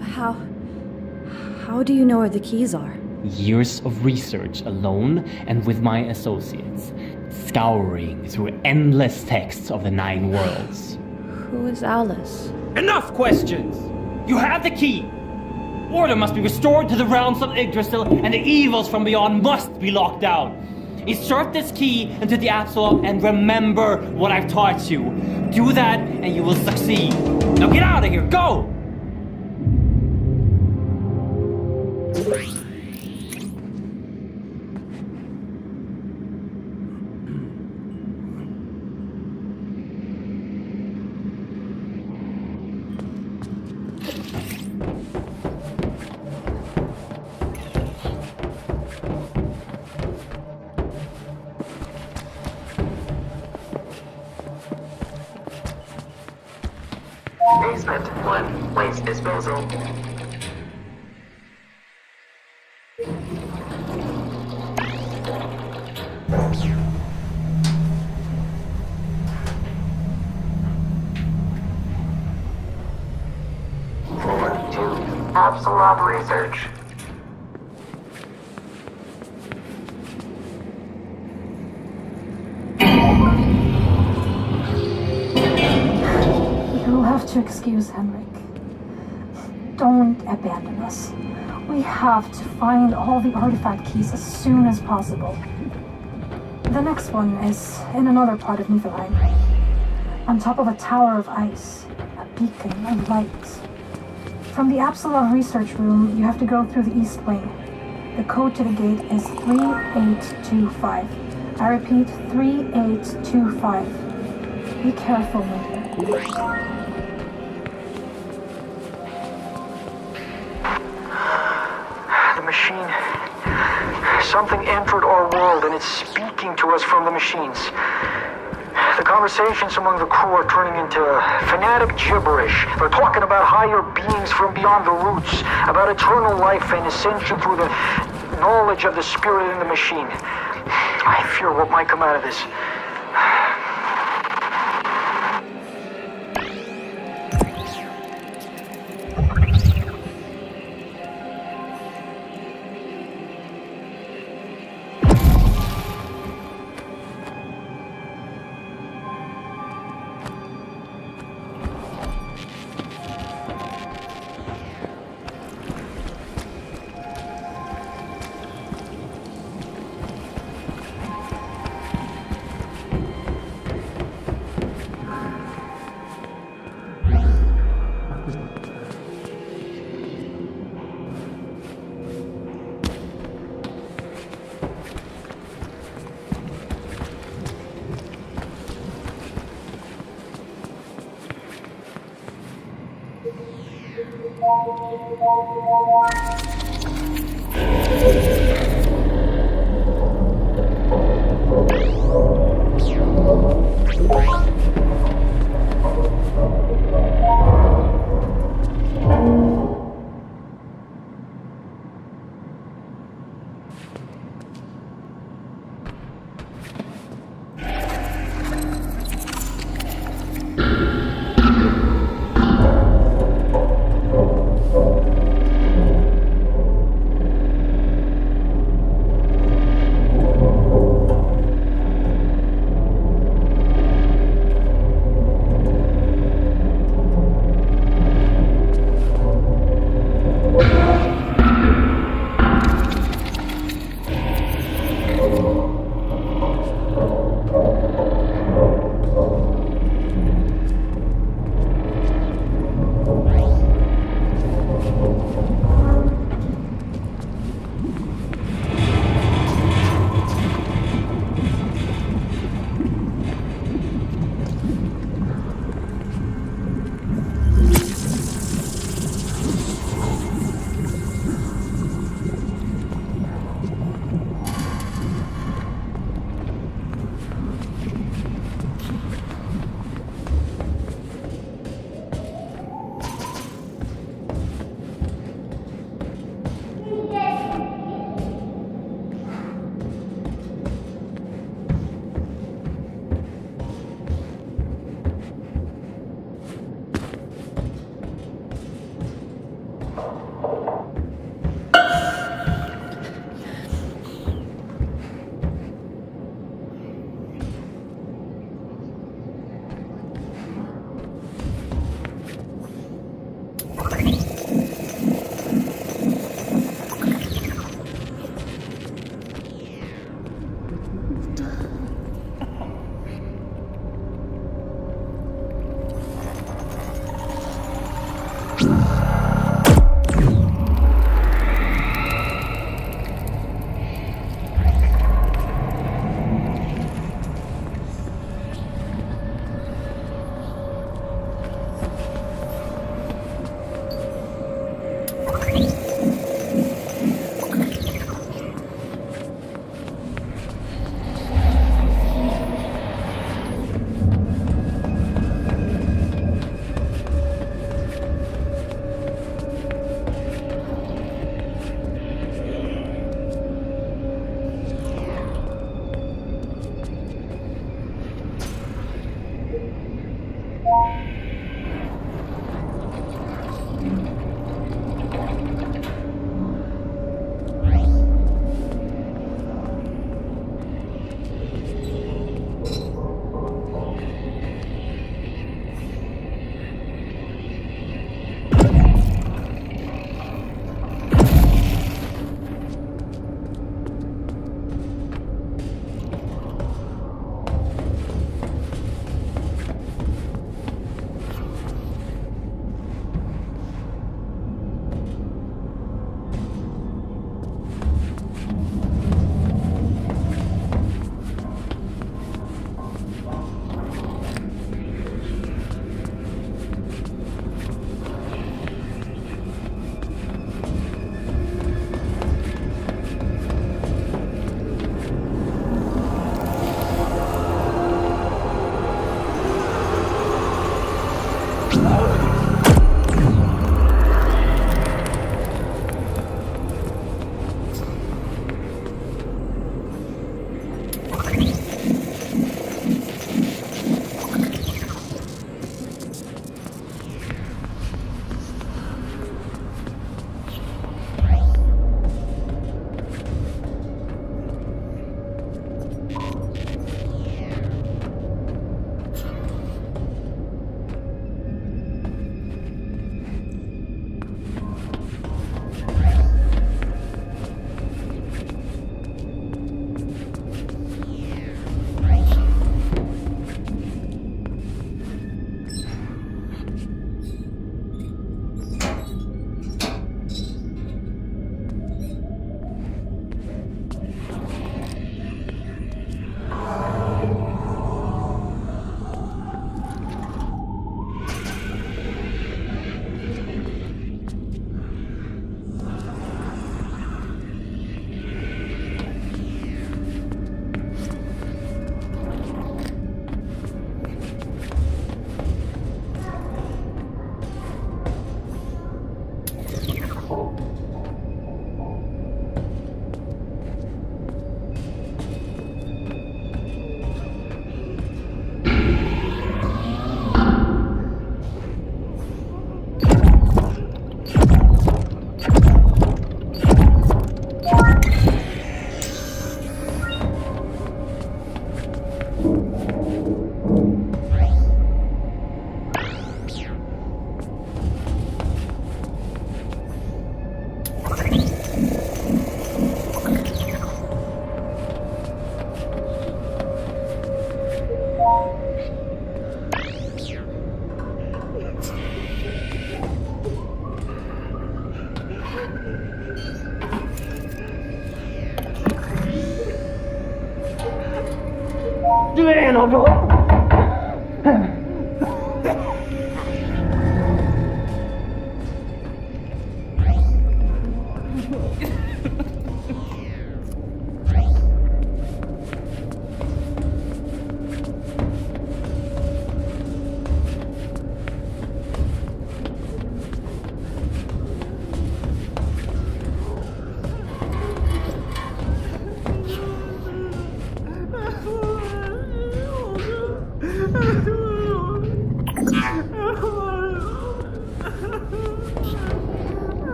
How do you know where the keys are? Years of research alone and with my associates, scouring through endless texts of the 9 worlds. Who is Alice? Enough questions! You have the key! Order must be restored to the realms of Yggdrasil, and the evils from beyond must be locked down. Insert this key into the Apsulov and remember what I've taught you. Do that and you will succeed. Now get out of here, go! Basement 1, waste disposal. Floor 2, Apsulov research. You'll have to excuse Henrik. don't abandon us. We have to find all the artifact keys as soon as possible. The next one is in another part of Niflheim. On top of a tower of ice, a beacon of light. From the Apsulov research room, you have to go through the east wing. The code to the gate is 3825. I repeat, 3825. Be careful, Midgard. The machine. Something entered our world and it's speaking to us from the machines. The conversations among the crew are turning into fanatic gibberish. They're talking about higher beings from beyond the roots, about eternal life and ascension through the knowledge of the spirit in the machine. I fear what might come out of this.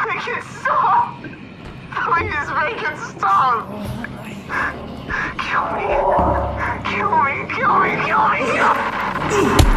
Make it stop! Please make it Stop! Kill me! Kill me! Kill me! Kill me! Kill me!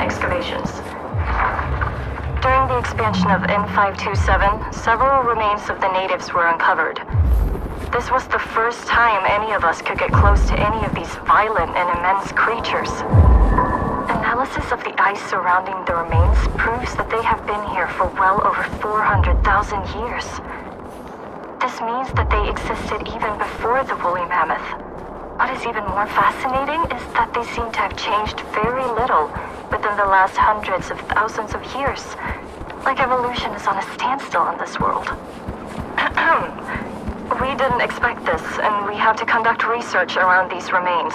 Excavations. During the expansion of N527, several remains of the natives were uncovered. This was the first time any of us could get close to any of these violent and immense creatures. Analysis of the ice surrounding the remains proves that they have been here for well over 400,000 years. This means that they existed even before the woolly mammoth. What is even more fascinating is that they seem to have changed very little within the last hundreds of thousands of years. Like evolution is on a standstill in this world. We didn't expect this, and we have to conduct research around these remains.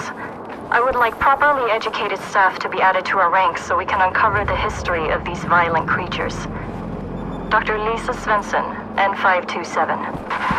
I would like properly educated staff to be added to our ranks so we can uncover the history of these violent creatures. Dr. Lisa Svensson, N527.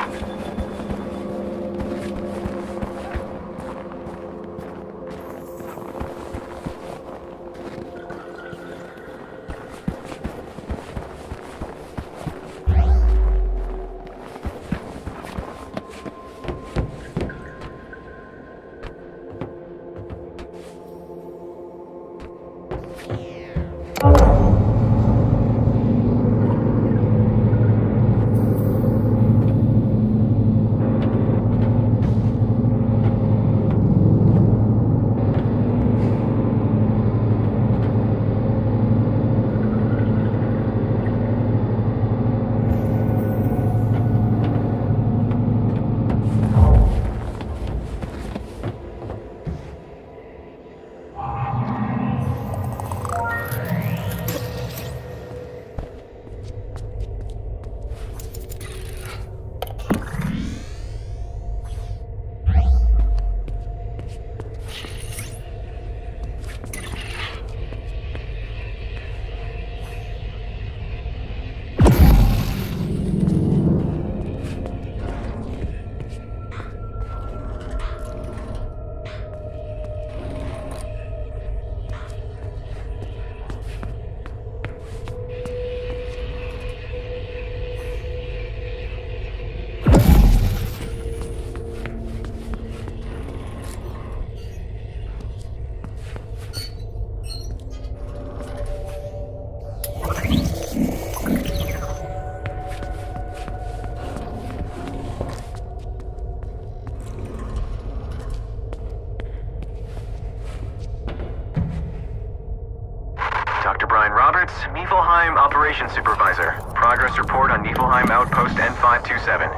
Niflheim Operations Supervisor. Progress report on Niflheim Outpost N527.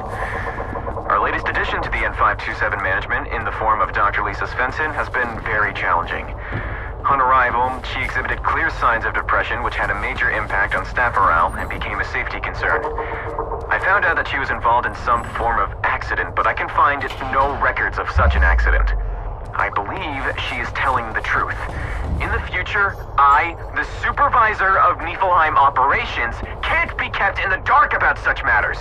Our latest addition to the N527 management, in the form of Dr. Lisa Svensson, has been very challenging. On arrival, she exhibited clear signs of depression, which had a major impact on staff morale and became a safety concern. I found out that she was involved in some form of accident, but I can find no records of such an accident. I believe she is telling the truth. In the future, I, the supervisor of Niflheim operations, can't be kept in the dark about such matters.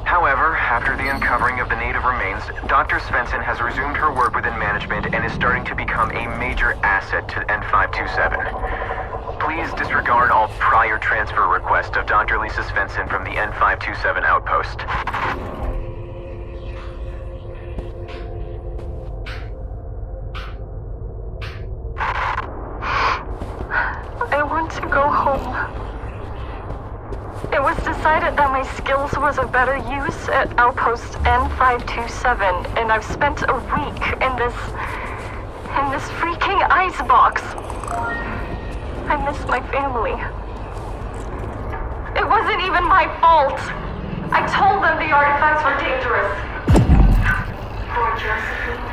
However, after the uncovering of the native remains, Dr. Svensson has resumed her work within management and is starting to become a major asset to N527. Please disregard all prior transfer requests of Dr. Lisa Svensson from the N527 outpost. I want to go home. It was decided that my skills was of better use at Outpost N527, and I've spent a week in this freaking icebox. I miss my family. It wasn't even my fault. I told them the artifacts were dangerous. Poor Josephine.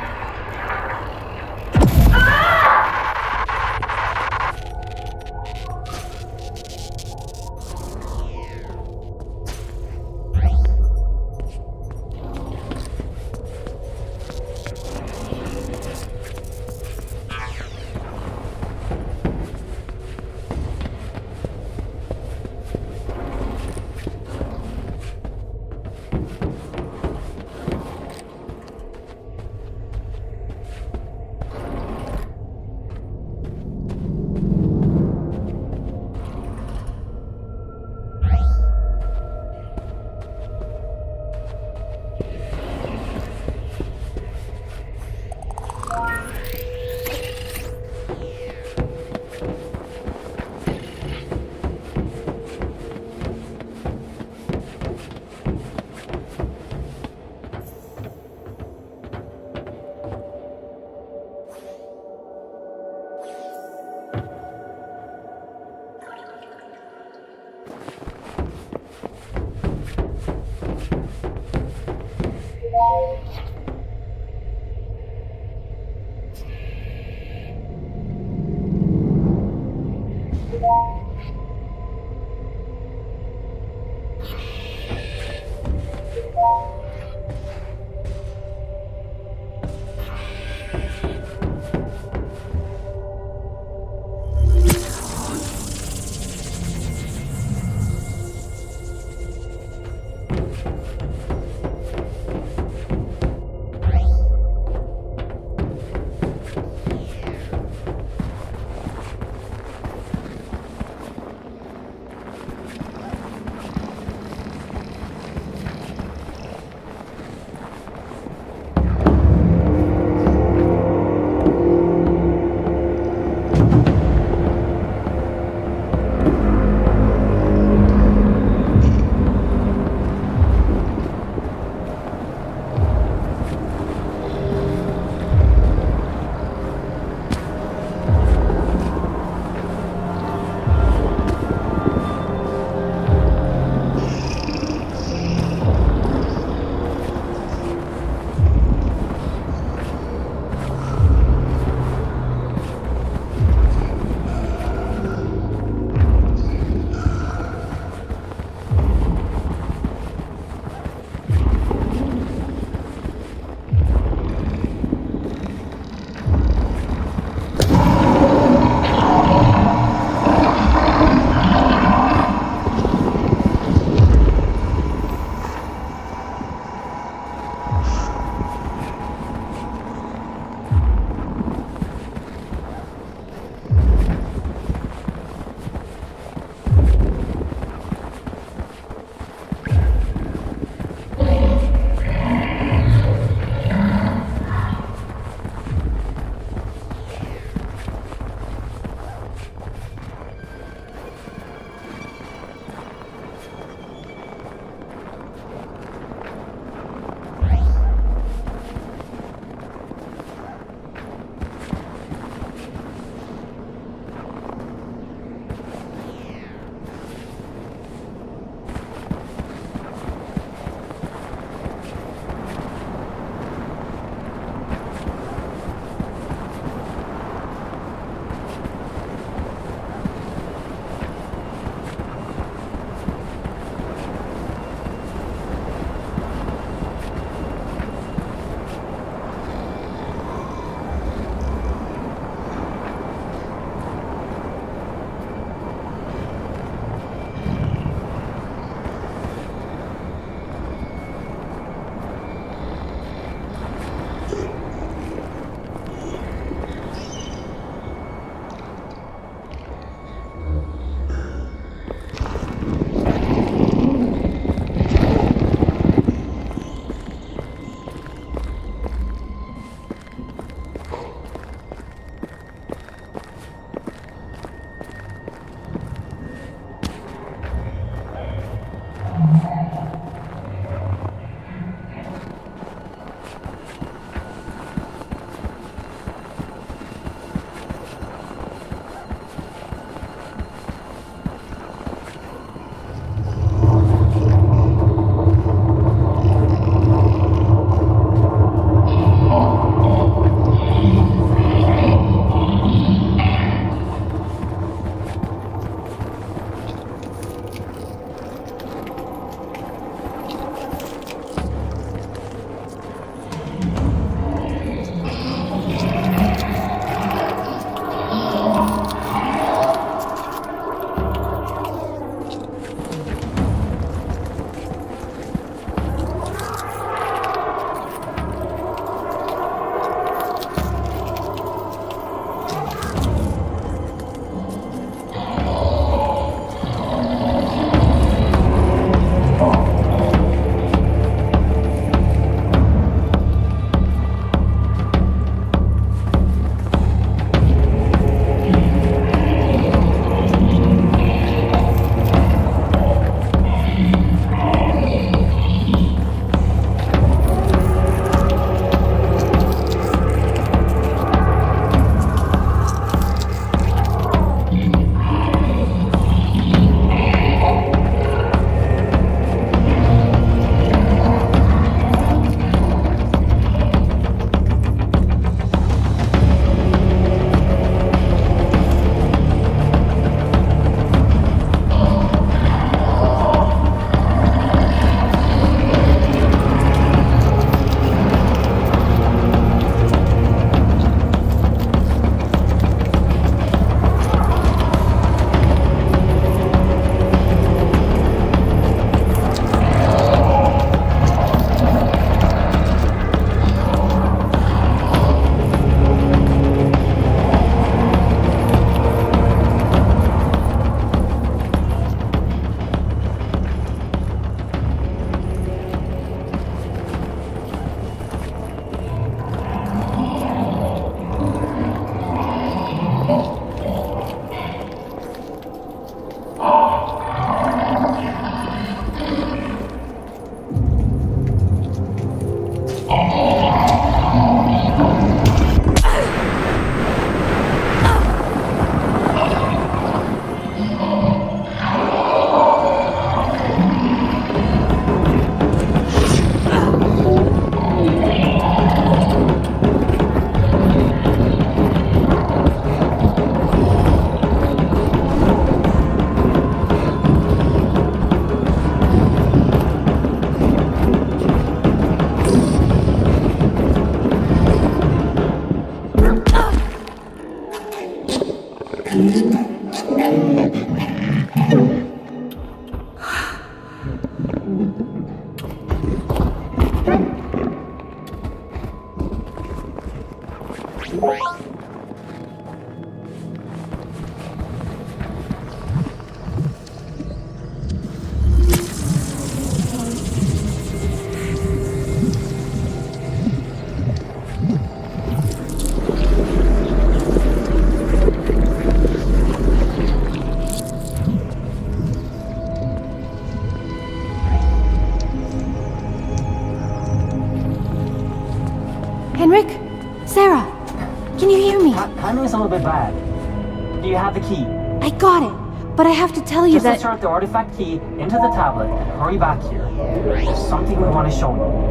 Henrik? Sarah? Can you hear me? Timing's a little bit bad. Do you have the key? I got it, but I have to tell you Just that... insert the artifact key into the tablet and hurry back here. There's something we want to show you.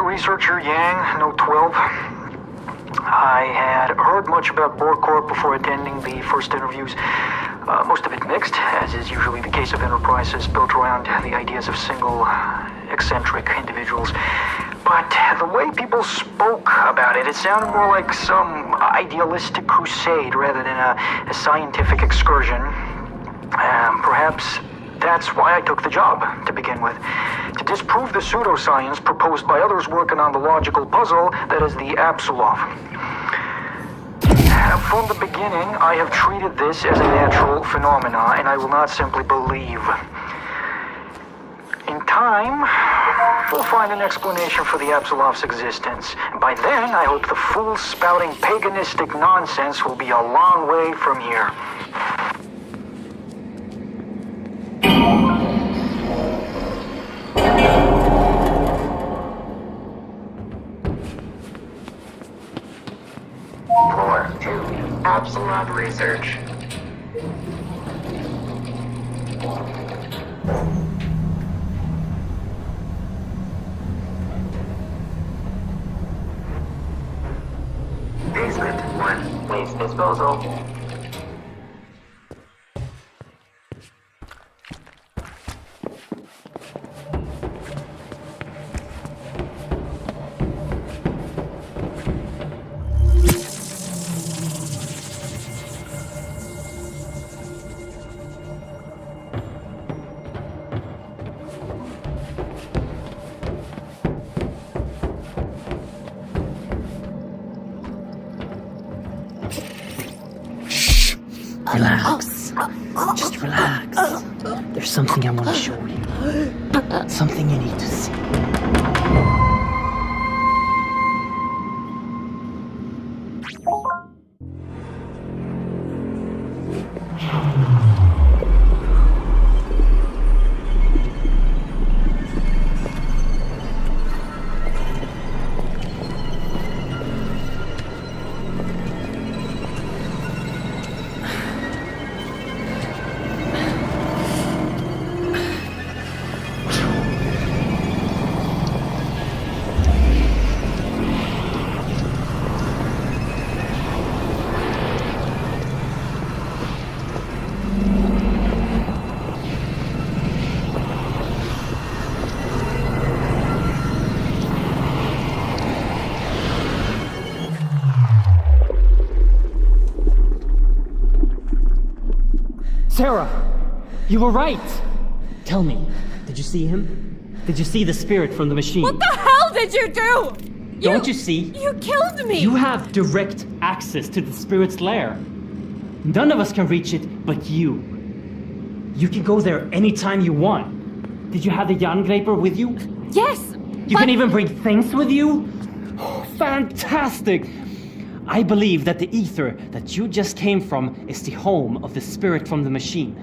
Researcher Yang, Note 12. I had heard much about Borcorp before attending the first interviews. Most of it mixed, as is usually the case of enterprises built around the ideas of single, eccentric individuals. But the way people spoke about it, it sounded more like some idealistic crusade rather than a scientific excursion. Perhaps that's why I took the job, to begin with. To disprove the pseudoscience proposed by others working on the logical puzzle that is the Apsulov. From the beginning, I have treated this as a natural phenomena, and I will not simply believe. In time, we'll find an explanation for the Apsulov's existence. And by then, I hope the fool spouting paganistic nonsense will be a long way from here. Apsulov research. Basement 1, waste disposal. Relax. Just relax. There's something I want to show you. Something you need to see. Sarah, you were right. Tell me, did you see him? Did you see the spirit from the machine? What the hell did you do? Don't you see? You killed me! You have direct access to the spirit's lair. None of us can reach it but you. You can go there anytime you want. Did you have the Jerngraper with you? Yes! You can even bring things with you? Oh, fantastic! I believe that the ether that you just came from is the home of the spirit from the machine.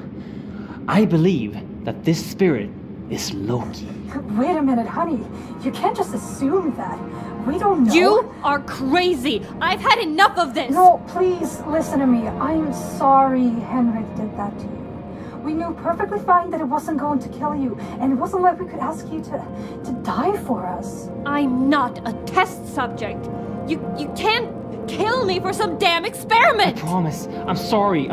I believe that this spirit is Loki. Wait a minute, honey. You can't just assume that. We don't know. You are crazy! I've had enough of this! No, please, listen to me. I'm sorry Henrik did that to you. We knew perfectly fine that it wasn't going to kill you, and it wasn't like we could ask you to die for us. I'm not a test subject. You can't kill me for some damn experiment! I promise. I'm sorry.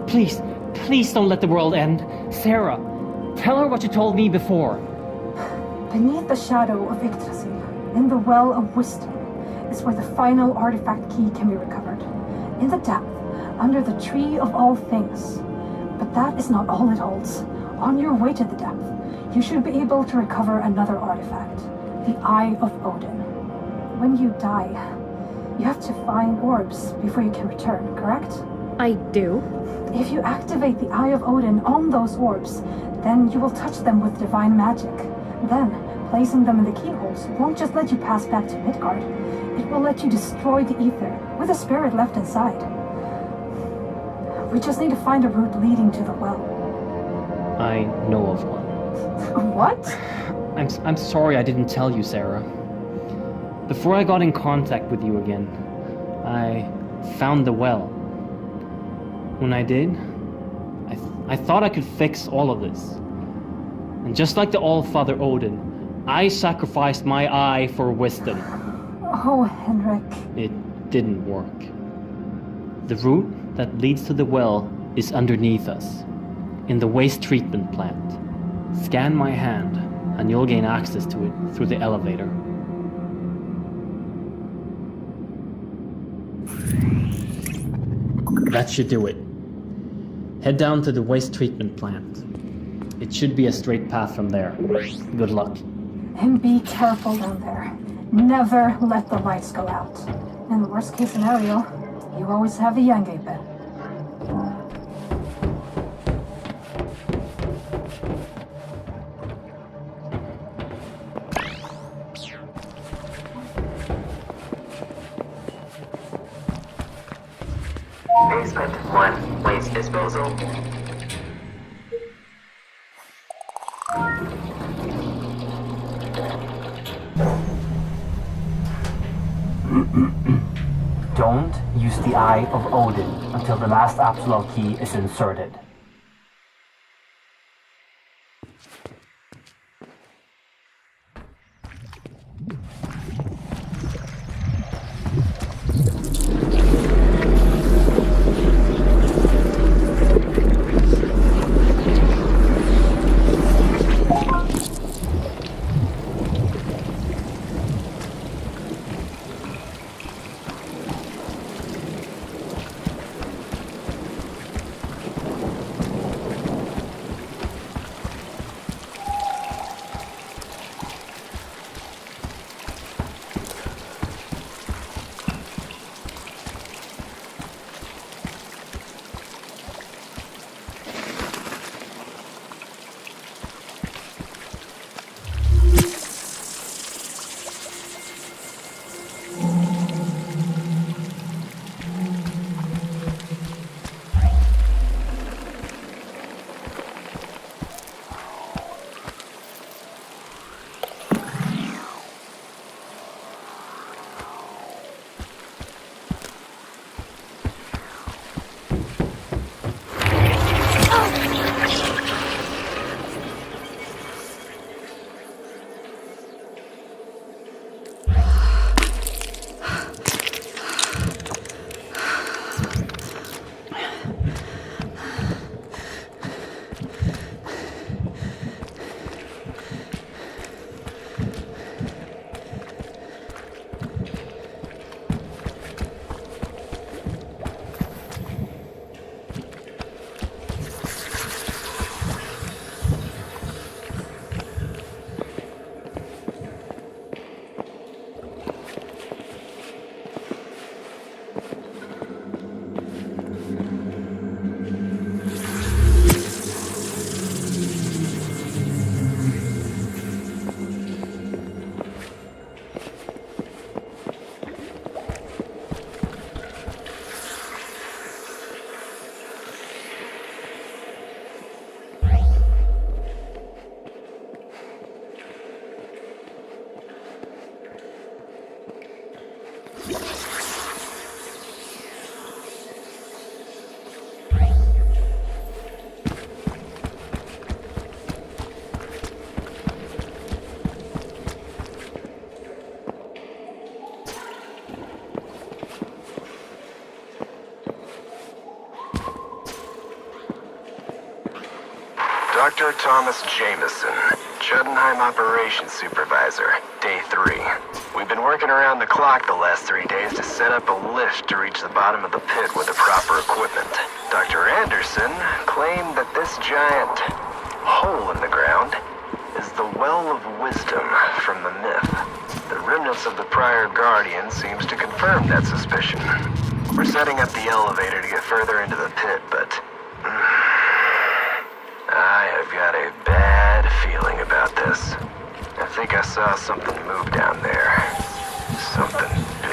Please don't let the world end. Sarah, tell her what you told me before. Beneath the shadow of Yggdrasil, in the Well of Wisdom, is where the final artifact key can be recovered. In the depth, under the Tree of All Things. But that is not all it holds. On your way to the depth, you should be able to recover another artifact, the Eye of Odin. When you die, you have to find orbs before you can return, correct? I do. If you activate the Eye of Odin on those orbs, then you will touch them with divine magic. Then, placing them in the keyholes won't just let you pass back to Midgard. It will let you destroy the ether with the spirit left inside. We just need to find a route leading to the well. I know of one. What? I'm sorry I didn't tell you, Sarah. Before I got in contact with you again, I found the well. When I did, I thought I could fix all of this. And just like the All-Father Odin, I sacrificed my eye for wisdom. Oh, Henrik. It didn't work. The route that leads to the well is underneath us, in the waste treatment plant. Scan my hand, and you'll gain access to it through the elevator. That should do it. Head down to the waste treatment plant. It should be a straight path from there. Good luck. And be careful down there. Never let the lights go out. In the worst case scenario, you always have the Jerngraper. Basement 1, waste disposal. Don't use the Eye of Odin until the last Apsulov key is inserted. Dr. Thomas Jameson, Jotunheim Operations Supervisor, Day 3. We've been working around the clock the last 3 days to set up a lift to reach the bottom of the pit with the proper equipment. Dr. Anderson claimed that this giant hole in the ground is the well of wisdom from the myth. The remnants of the prior Guardian seems to confirm that suspicion. We're setting up the elevator to get further into the pit, but I have got a bad feeling about this. I think I saw something move down there. Something big.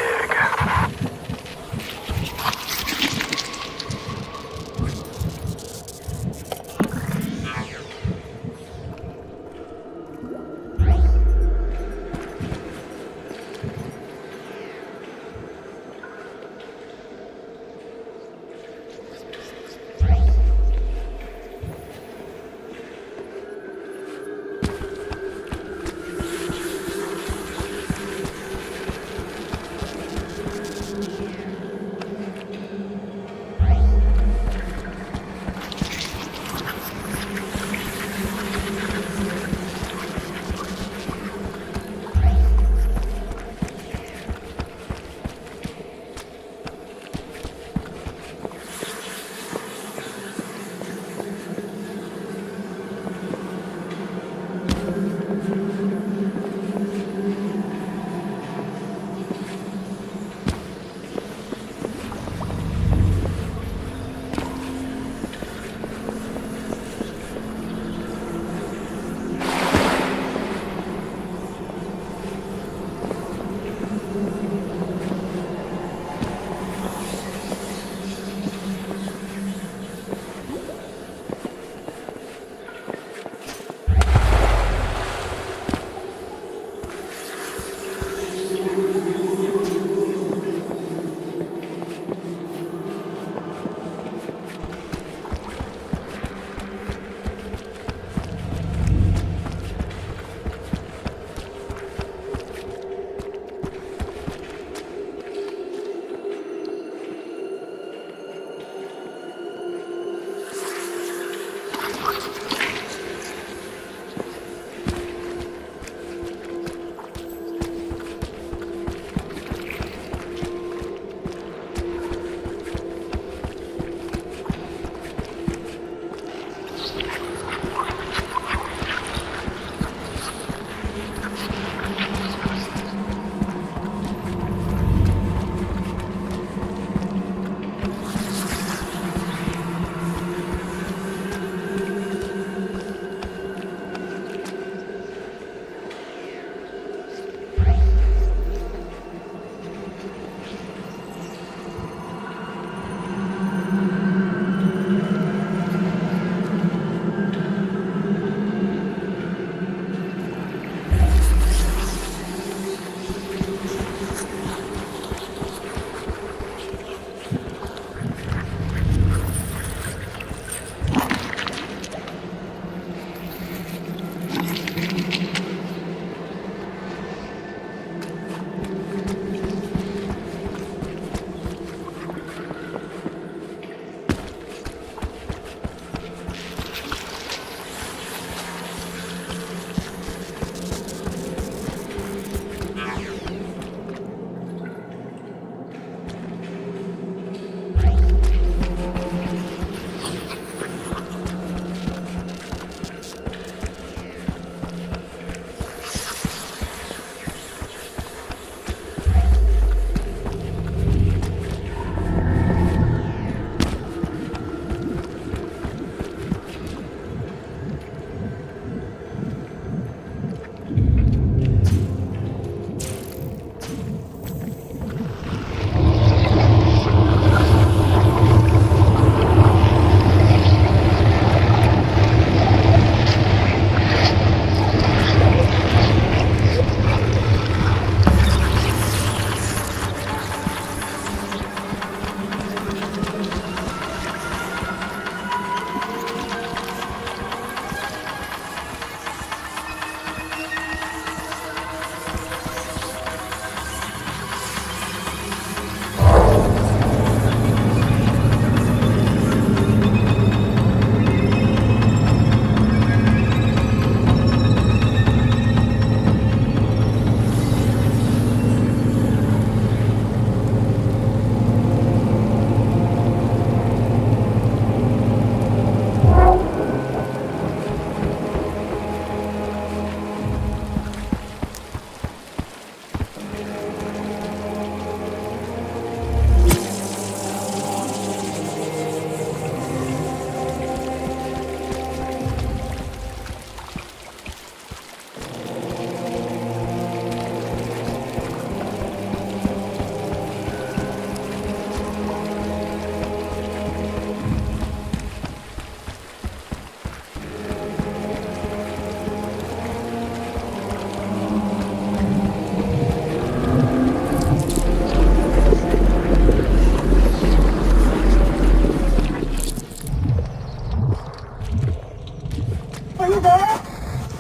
Are you there?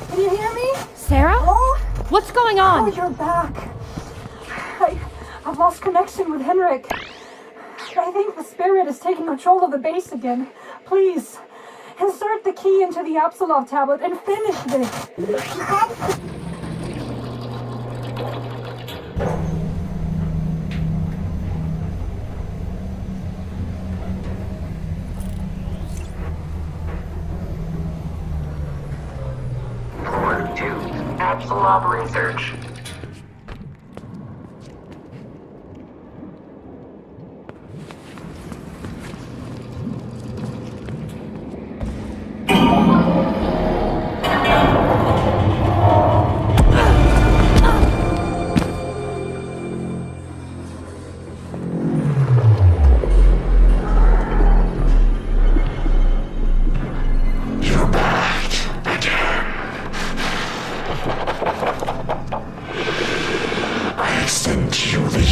Can you hear me? Sarah? Oh? What's going Oh, on? you're back. I've lost connection with Henrik. I think the spirit is taking control of the base again. Please, insert the key into the Apsulov tablet and finish this. You have to... Forward to Apsulov research.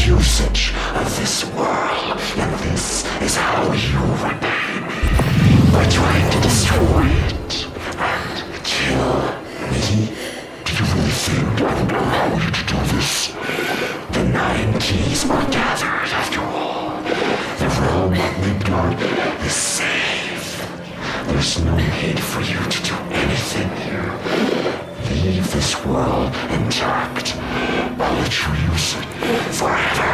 Usage of this world, and this is how you repay me by trying to destroy it and kill me. Do you really think I would allow you to do this? The 9 keys are gathered after all. The realm of Midgard is safe. There's no need for you to do anything here. Leave this world intact. I'll let you use it forever.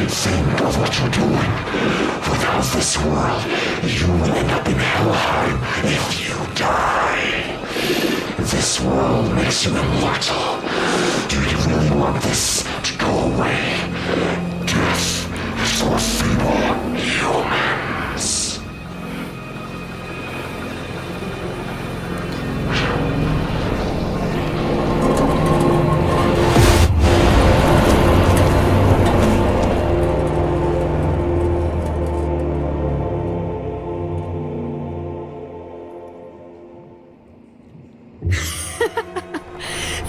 Think of what you're doing. Without this world, you will end up in Helheim if you die. This world makes you immortal. Do you really want this to go away? Death is for feeble humans.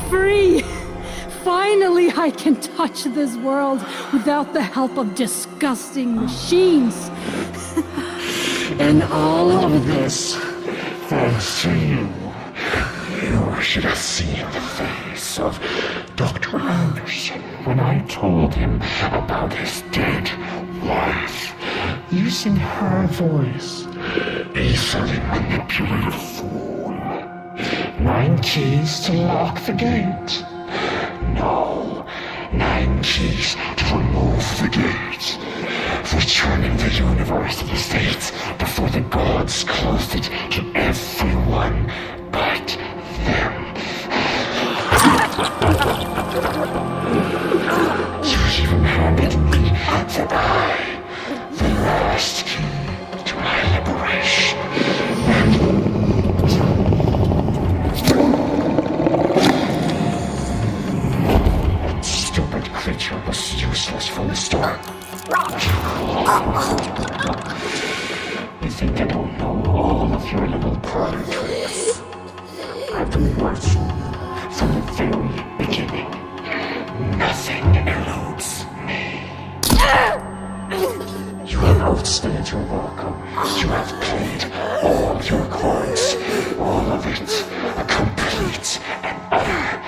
Free! Finally, I can touch this world without the help of disgusting machines. And all of this, thanks to you. You should have seen the face of Dr. Anderson when I told him about his dead wife. Using her voice, easily manipulated fool. 9 keys to lock the gate. No, 9 keys to remove the gate. Returning the universe to the states before the gods closed it to everyone but them. You even handed me the eye, the last key to my liberation. That stupid creature was useless from the start. You think I don't know all of your little party tricks? I've been watching from the very beginning. Nothing eludes me. You have outstayed your welcome. You have played all your cards. All of it a complete and utter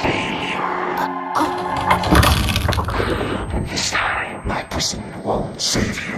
failure. And this time, my prison won't save you.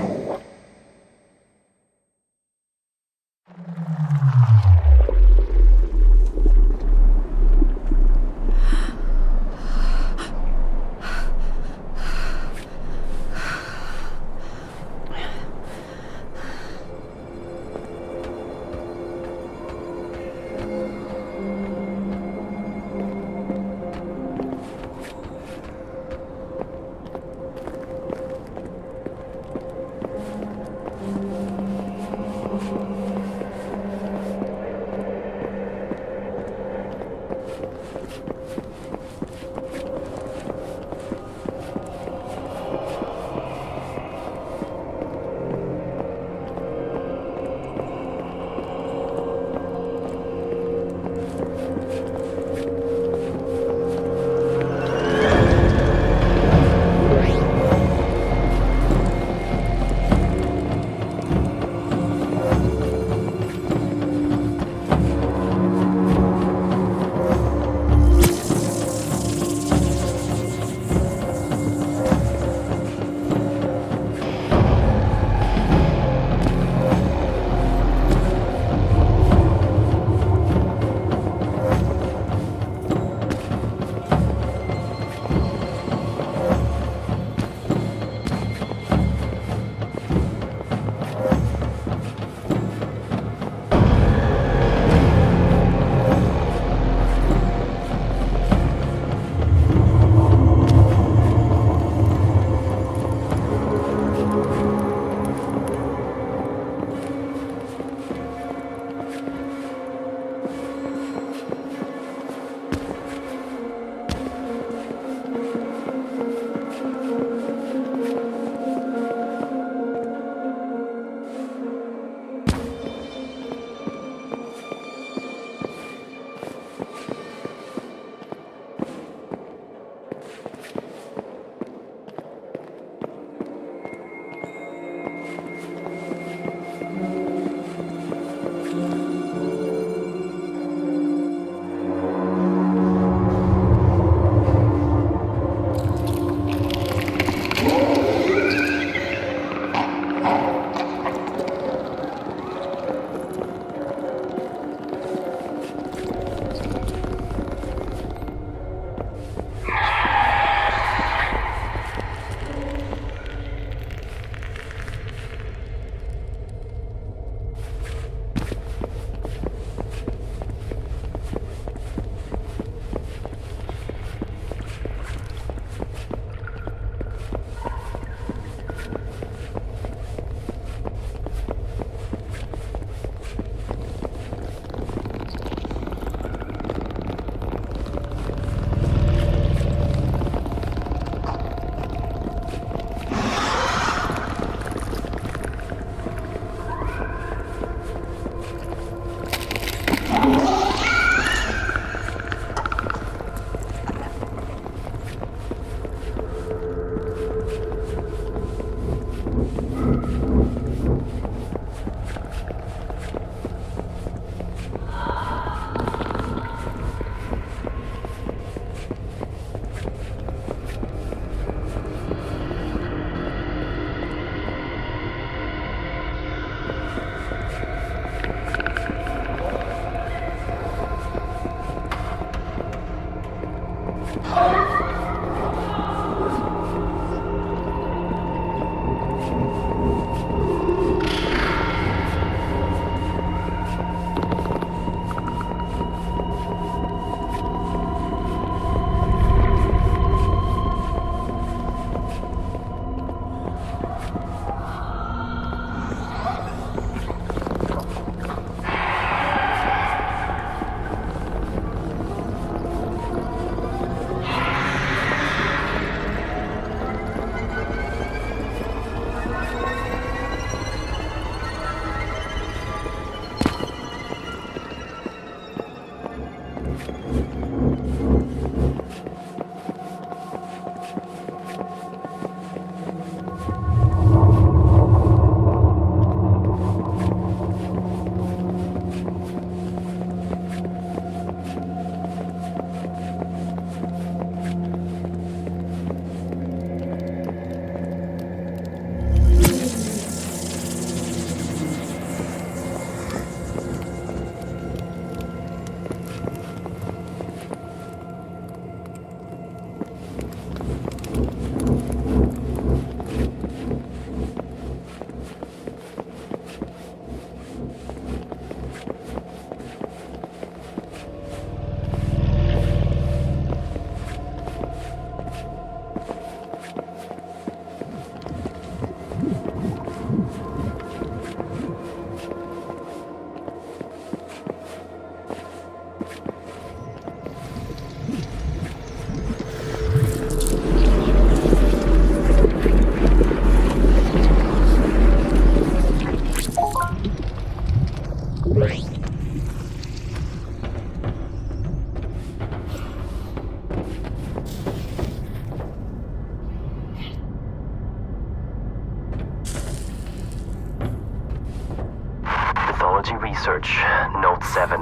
research. Note 7.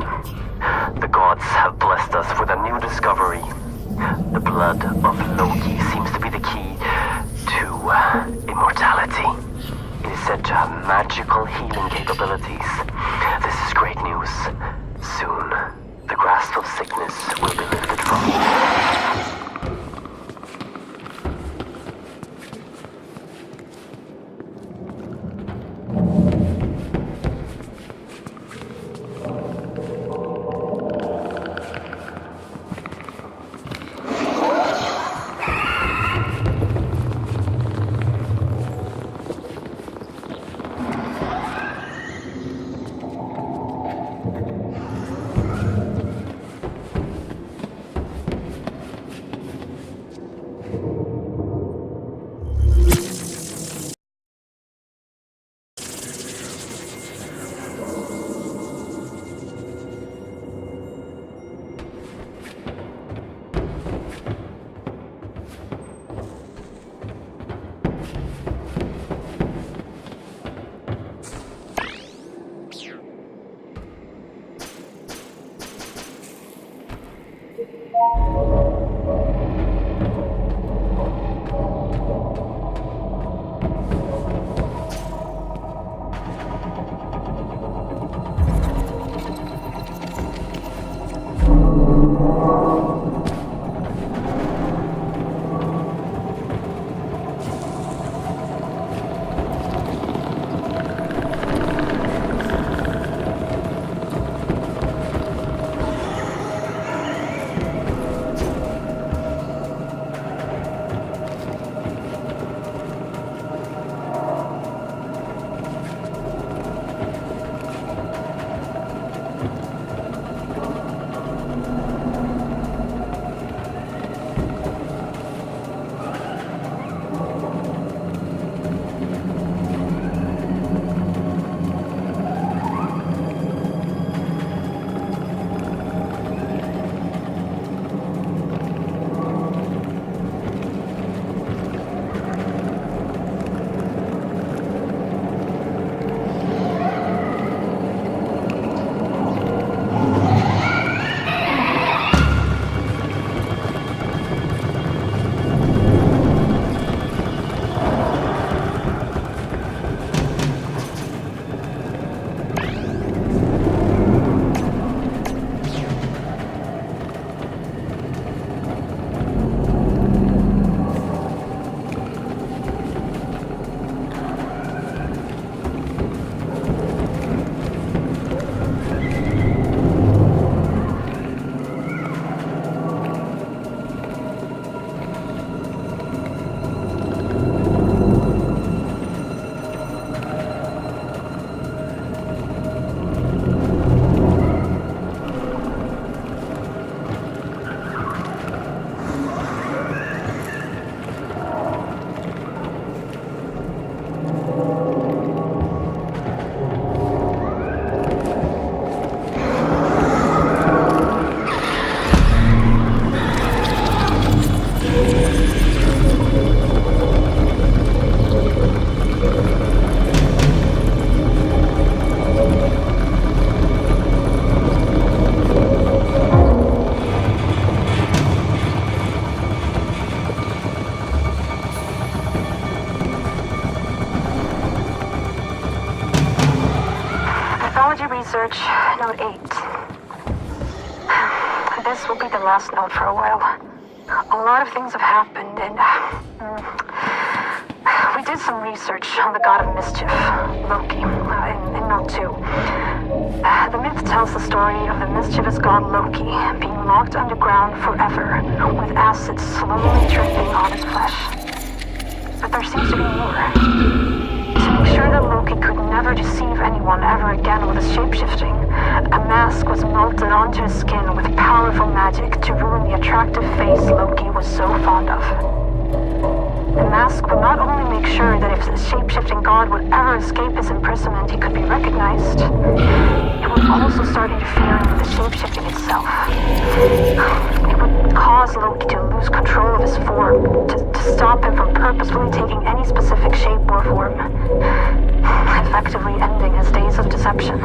The gods have blessed us with a new discovery. The blood of Loki seems to be the key to immortality. It is said to have magical healing capabilities. This is great news. Soon, the grasp of sickness will be lifted from you. Research, note 8. This will be the last note for a while. A lot of things have happened, and we did some research on the god of mischief, Loki, in note 2. The myth tells the story of the mischievous god Loki being locked underground forever, with acid slowly dripping on his flesh. But there seems to be more. To make sure that Loki could never deceive anyone ever again with his shapeshifting, a mask was melted onto his skin with powerful magic to ruin the attractive face Loki was so fond of. The mask would not only make sure that if the shapeshifting god would ever escape his imprisonment, he could be recognized, it would also start interfering with the shapeshifting itself. It would cause Loki to lose control of his form, to stop him from purposefully taking any specific shape or form, effectively ending his days of deception.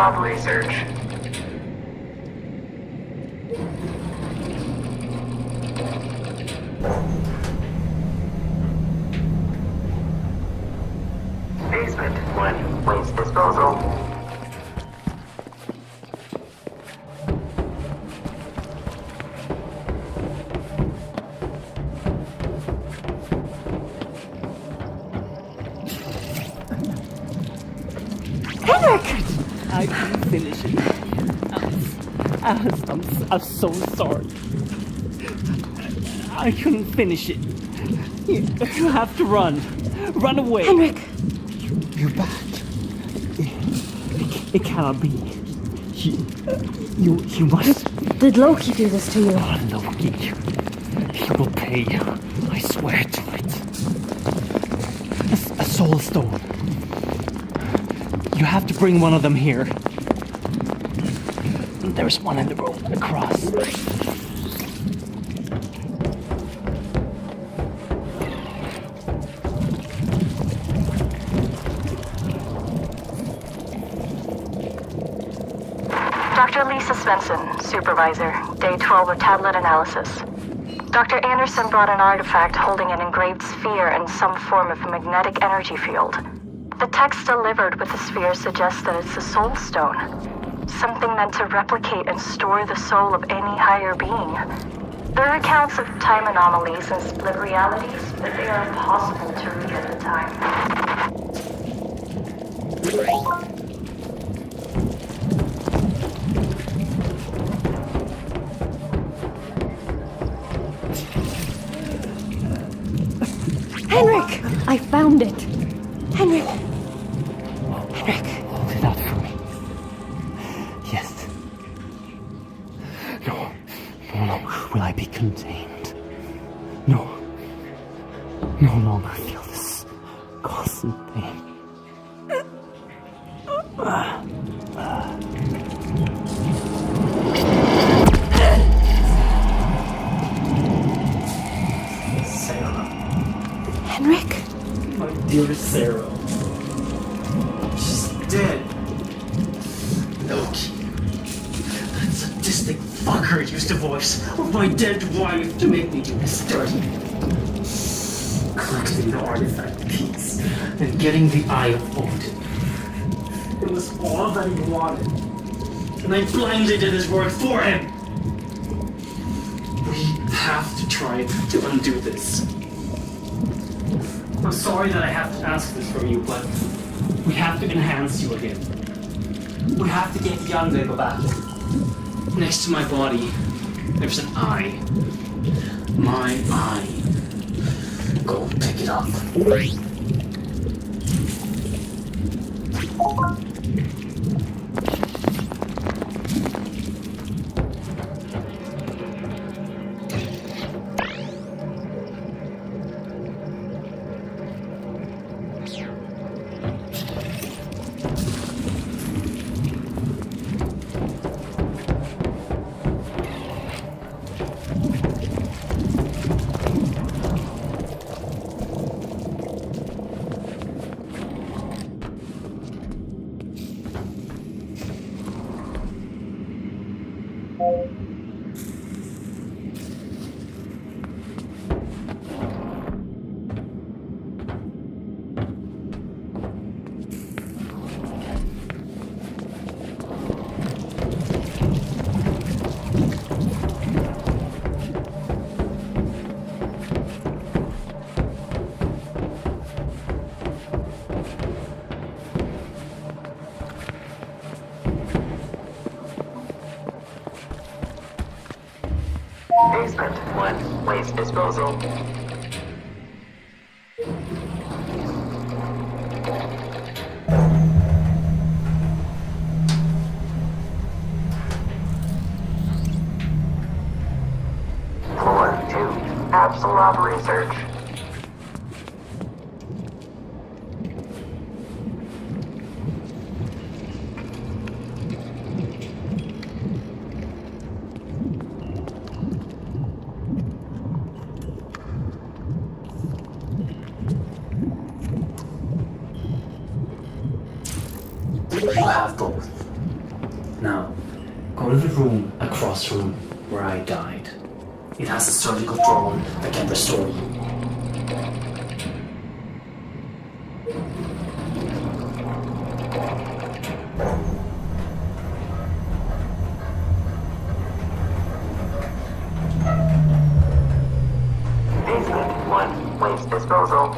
Apsulov research. Basement 1, waste disposal. I couldn't finish it. Alice, I'm so sorry. I couldn't finish it. You have to run. Run away. Henrik! You're back. It cannot be. You must. Did Loki do this to you? Oh, Loki. He will pay. I swear to it. A soul stone. You have to bring one of them here. There's one in the room across. Dr. Lisa Svensson, Supervisor, Day 12 of tablet analysis. Dr. Anderson brought an artifact holding an engraved sphere and some form of magnetic energy field. The text delivered with the sphere suggests that it's a soul stone, something meant to replicate and store the soul of any higher being. There are accounts of time anomalies and split realities, but they are impossible to read at the time. Henrik! I found it! Henrik! Henrik! Hold it out for me. Yes. No will I be contained. No longer feel this constant pain. Sarah. Henrik? My dear Sarah. She's dead. Loki. That sadistic fucker used the voice of my dead wife to make me do this dirty. Collecting the artifact piece and getting the Eye of Odin. It was all that he wanted. And I blindly did his work for him. We have to try to undo this. I'm sorry that I have to ask this from you, but we have to enhance you again. We have to get the Unveil back. Next to my body, there's an eye. My eye. Go pick it up. Basement 1, waste disposal. Floor 2, Apsulov research. You have both. Now, go to the room across from where I died. It has a surgical drone that can restore you. Basement 1, waste disposal.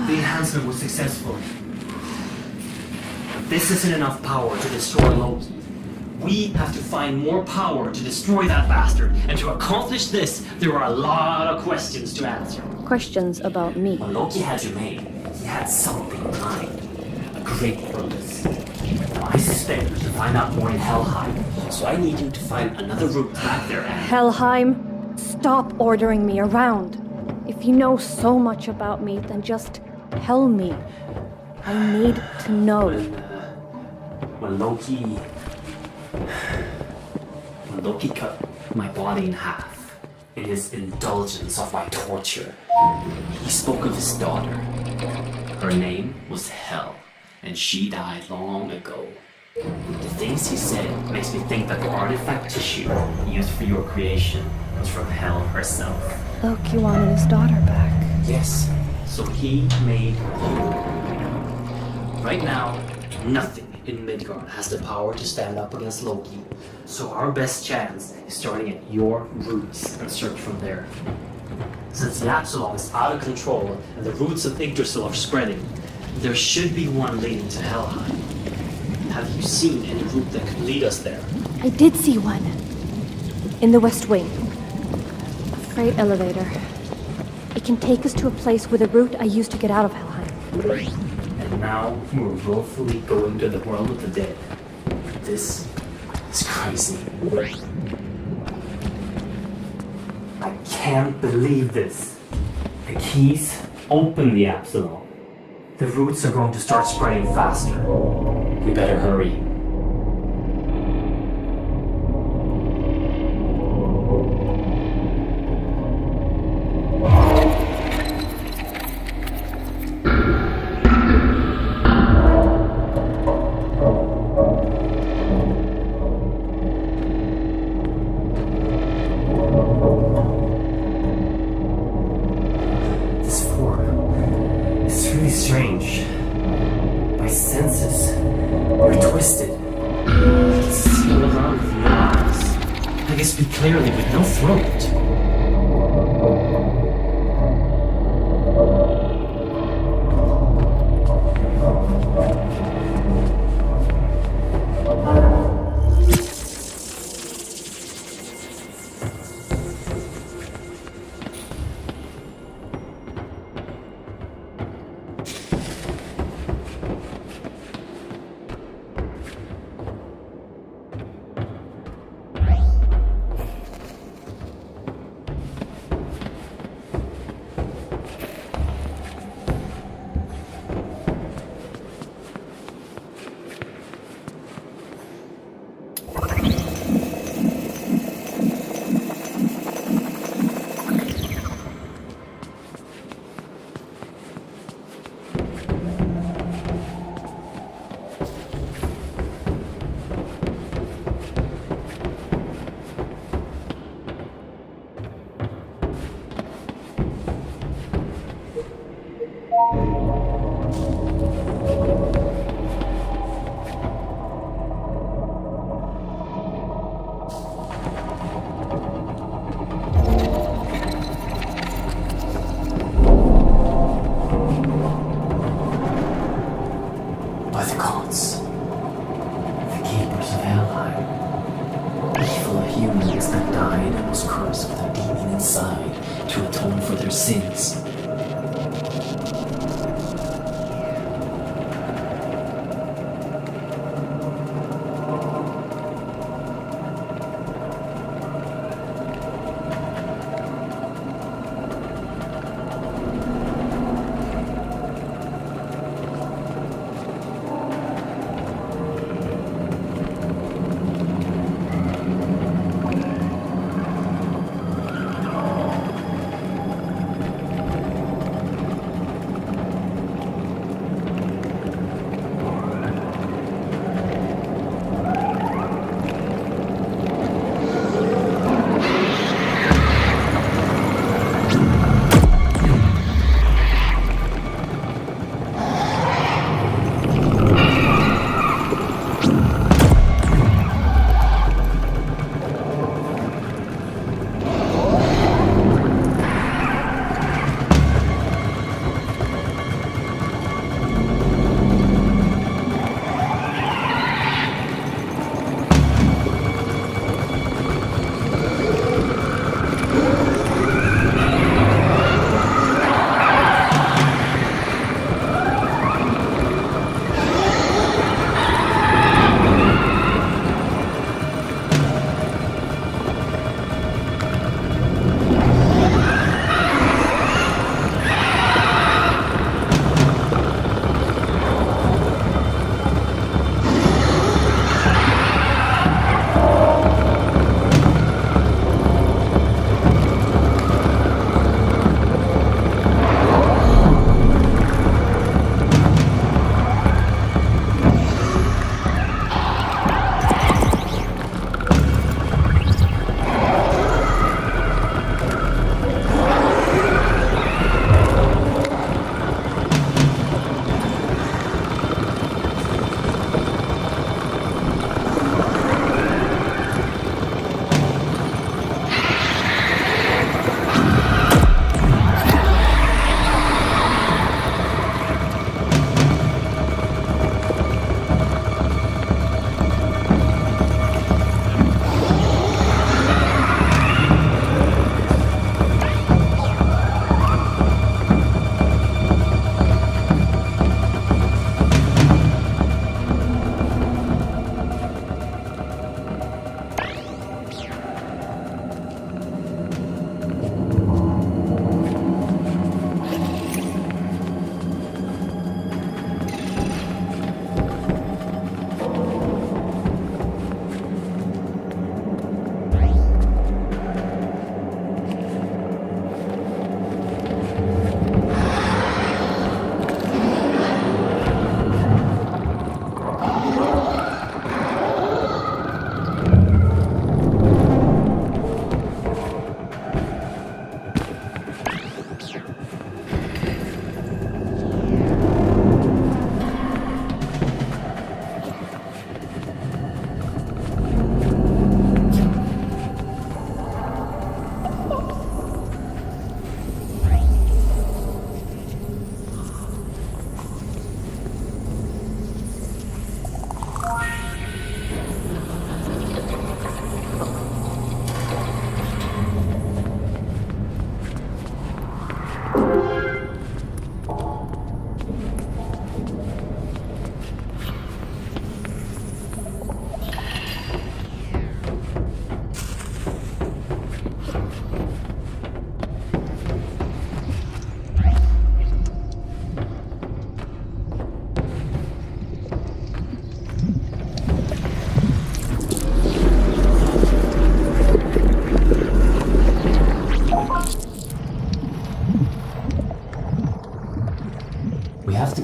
The enhancement was successful. But this isn't enough power to destroy Loki. We have to find more power to destroy that bastard. And to accomplish this, there are a lot of questions to answer. Questions about me. When Loki had you made, he had something in mind. A great purpose. Now I suspect we can find out more in Helheim. So I need you to find another route back there. Helheim, stop ordering me around. If you know so much about me, then just tell me. I need to know. When Loki cut my body in half in his indulgence of my torture, he spoke of his daughter. Her name was Hel, and she died long ago. The things he said makes me think that the artifact tissue used for your creation was from Hel herself. Loki wanted his daughter back. Yes, so he made you. Right now, nothing in Midgard has the power to stand up against Loki. So our best chance is starting at your roots and search from there. Since the Apsulov is out of control and the roots of Yggdrasil are spreading, there should be one leading to Helheim. Have you seen any route that could lead us there? I did see one. In the West Wing. A freight elevator. It can take us to a place with a route I used to get out of Helheim. And now we're willfully going to the world of the dead. This is crazy. I can't believe this. The keys open the Apsulov. The roots are going to start spreading faster. We better hurry. Strange. My senses are twisted. I can see all around with no eyes. I can speak clearly with no throat. By the gods, the keepers of Helheim, evil humans that died and was cursed with a demon inside to atone for their sins.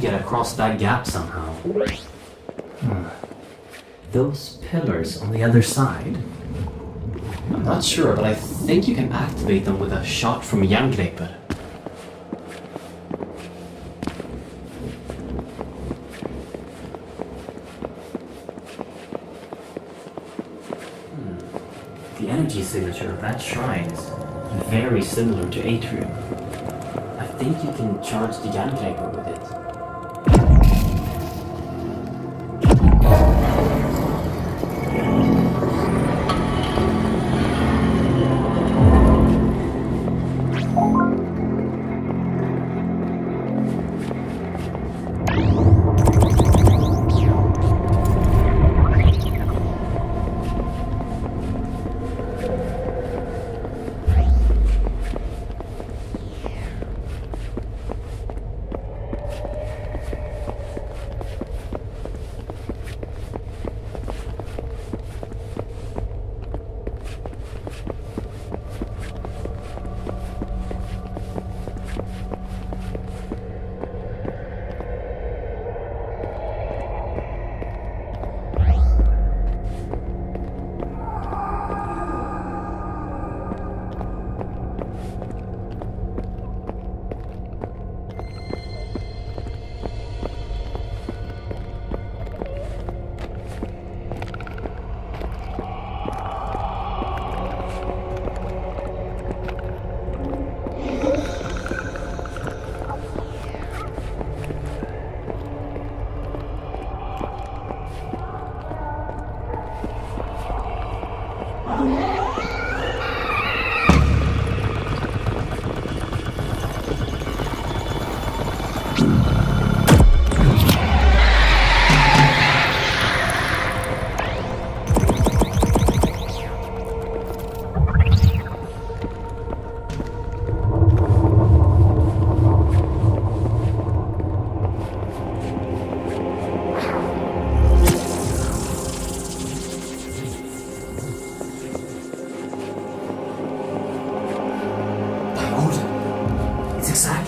get across that gap somehow. Those pillars on the other side? I'm not sure, but I think you can activate them with a shot from Jerngripper. energy signature of that shrine is very similar to Atrium. I think you can charge the Jangreper with it.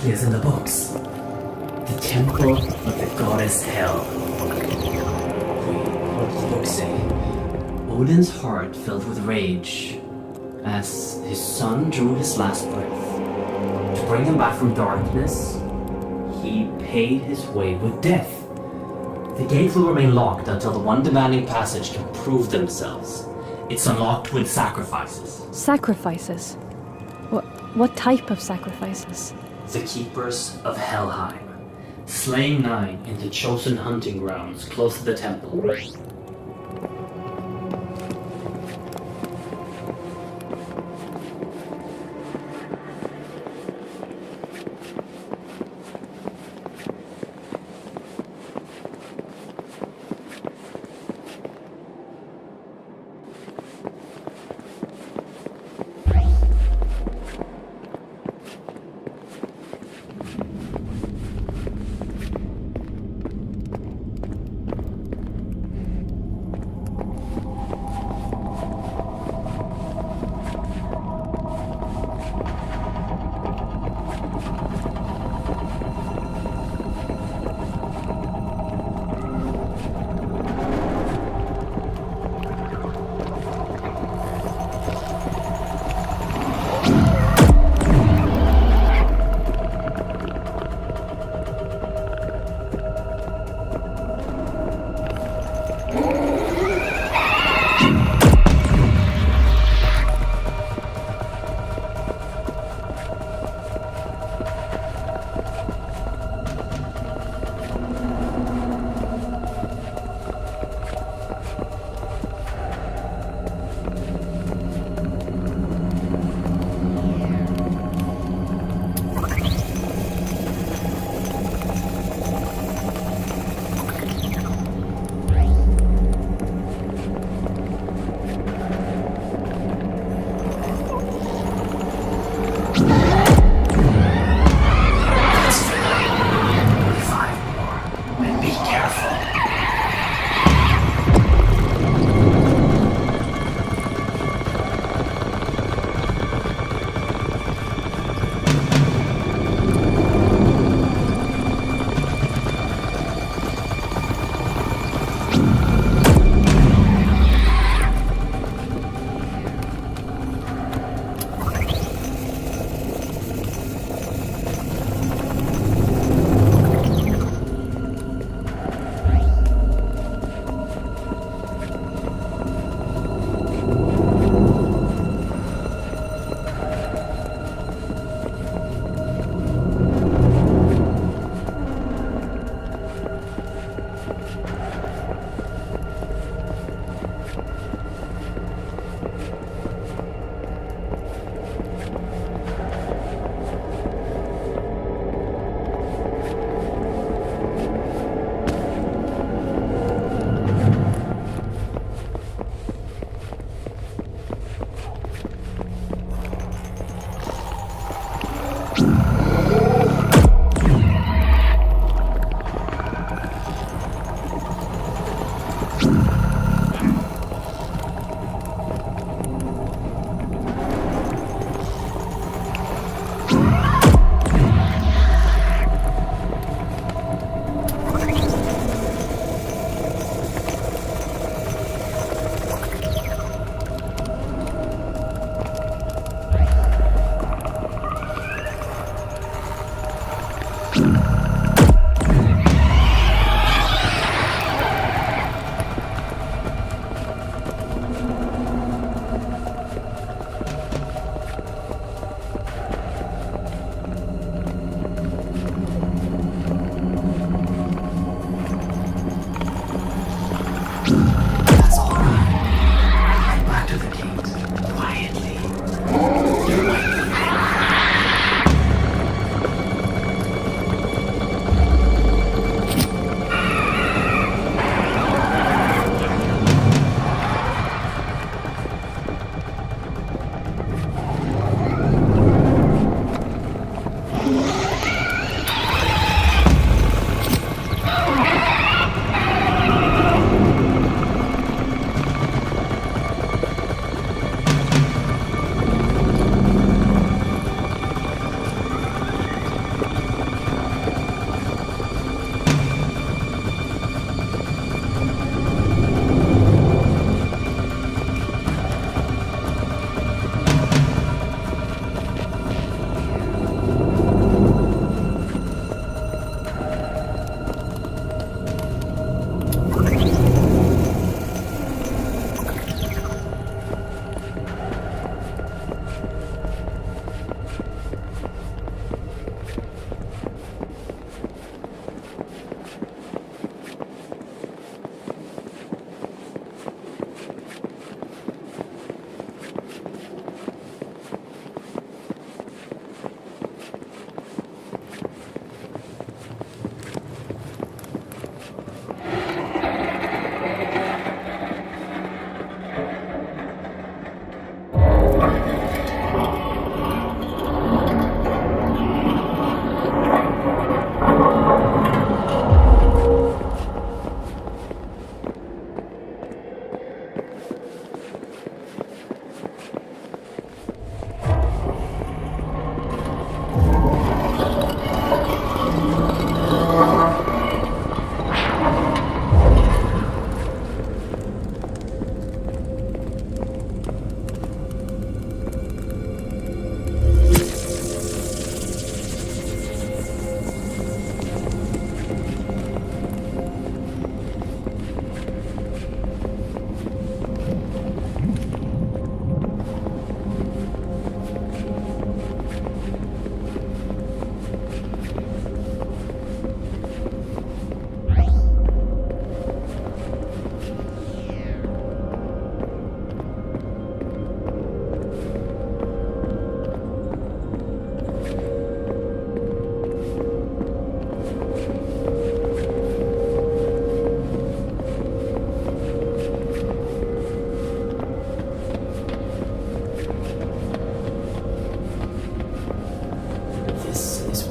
As in the books. The temple of the goddess Hel. What does the book say? Odin's heart filled with rage as his son drew his last breath. To bring him back from darkness, he paid his way with death. The gate will remain locked until the one demanding passage can prove themselves. It's unlocked with sacrifices. Sacrifices? What type of sacrifices? The keepers of Helheim, slaying 9 in the chosen hunting grounds close to the temple.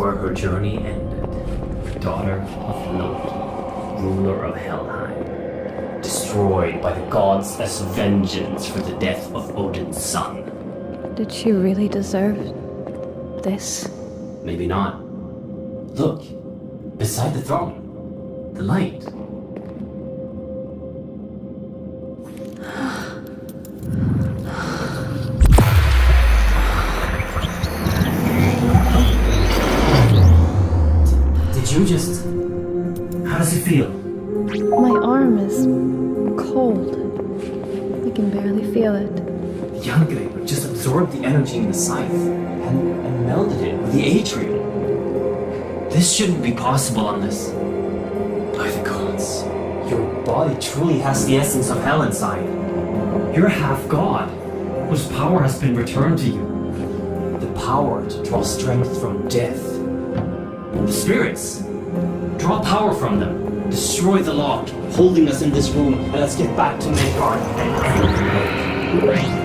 where her journey ended. Daughter of Loki, ruler of Helheim, destroyed by the gods as vengeance for the death of Odin's son. Did she really deserve this? Maybe not. Look, beside the throne, the light. You just... How does it feel? My arm is cold. I can barely feel it. The Unveil just absorbed the energy in the scythe and melded it with the atrium. This shouldn't be possible unless... By the gods, your body truly has the essence of hell inside. You're half god, whose power has been returned to you. The power to draw strength from death. The spirits. Draw power from them. Destroy the lock, holding us in this room, and let's get back to Midgard and end the work.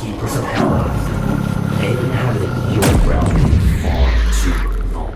keepers of hell. They've inhabited your realm far too long.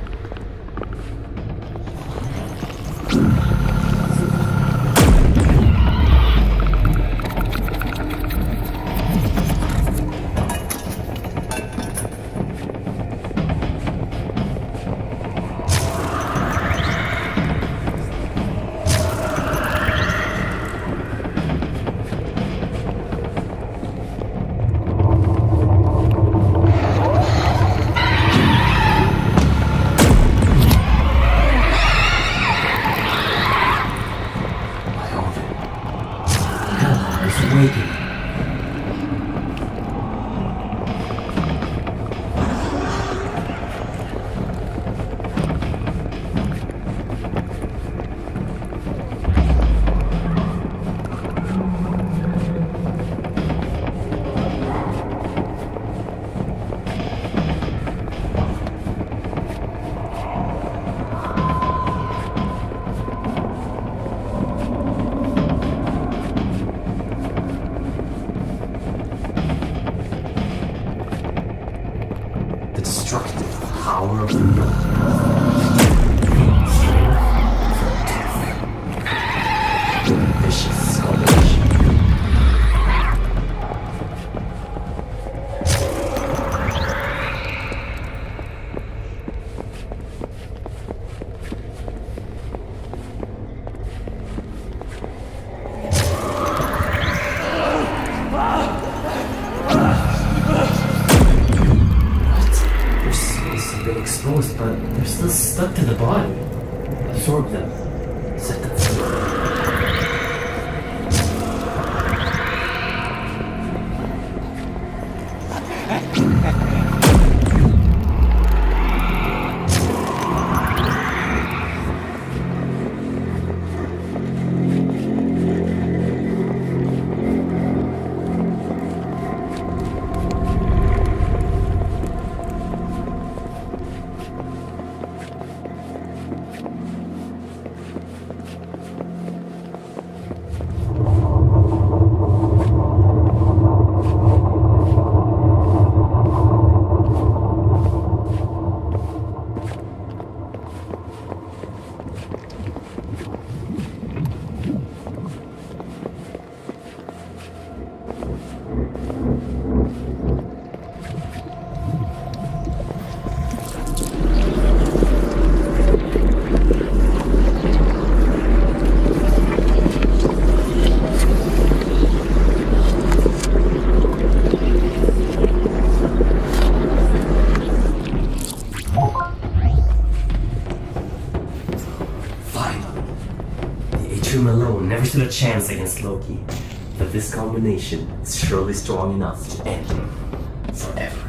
The destructive power of the north. Vicious salvation. Exposed, but they're still stuck to the body. Absorb them. Set them free. Alone never stood a chance against Loki, but this combination is surely strong enough to end him forever.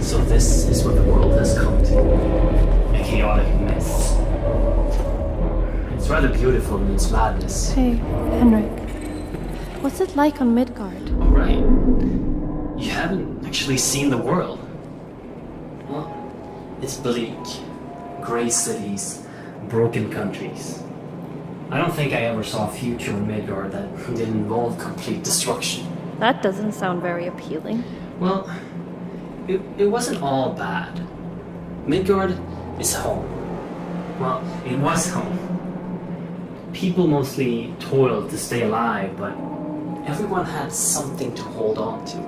So this is what the world has come to. A chaotic mess. It's rather beautiful in its madness. Hey, Henrik. What's it like on Midgard? All right. You haven't actually seen the world. Well, it's bleak. Gray cities, broken countries. I don't think I ever saw a future in Midgard that didn't involve complete destruction. That doesn't sound very appealing. Well, it wasn't all bad. Midgard is home. Well, it was home. People mostly toiled to stay alive, but everyone had something to hold on to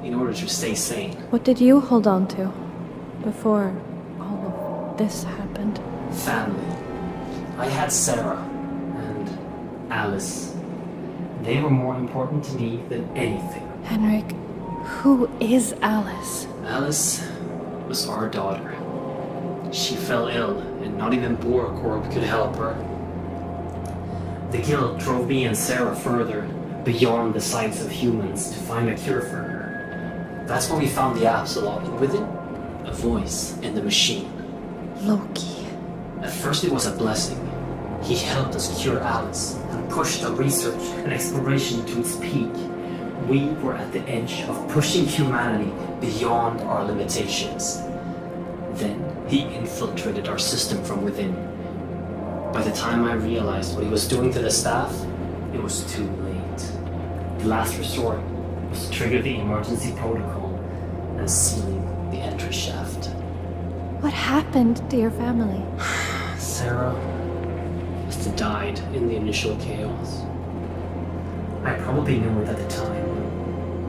in order to stay sane. What did you hold on to before all of this happened? family. I had Sarah and Alice. They were more important to me than anything. Henrik, who is Alice? Alice was our daughter. She fell ill, and not even Borcorp could help her. The guild drove me and Sarah further, beyond the sights of humans, to find a cure for her. That's when we found the Apsulov, and with it, a voice in the machine. Loki. At first it was a blessing. He helped us cure Alice, and pushed the research and exploration to its peak. We were at the edge of pushing humanity beyond our limitations. Then he infiltrated our system from within. By the time I realized what he was doing to the staff, it was too late. The last resort was to trigger the emergency protocol and sealing the entry shaft. What happened to your family? Sarah must have died in the initial chaos. I probably knew it at the time.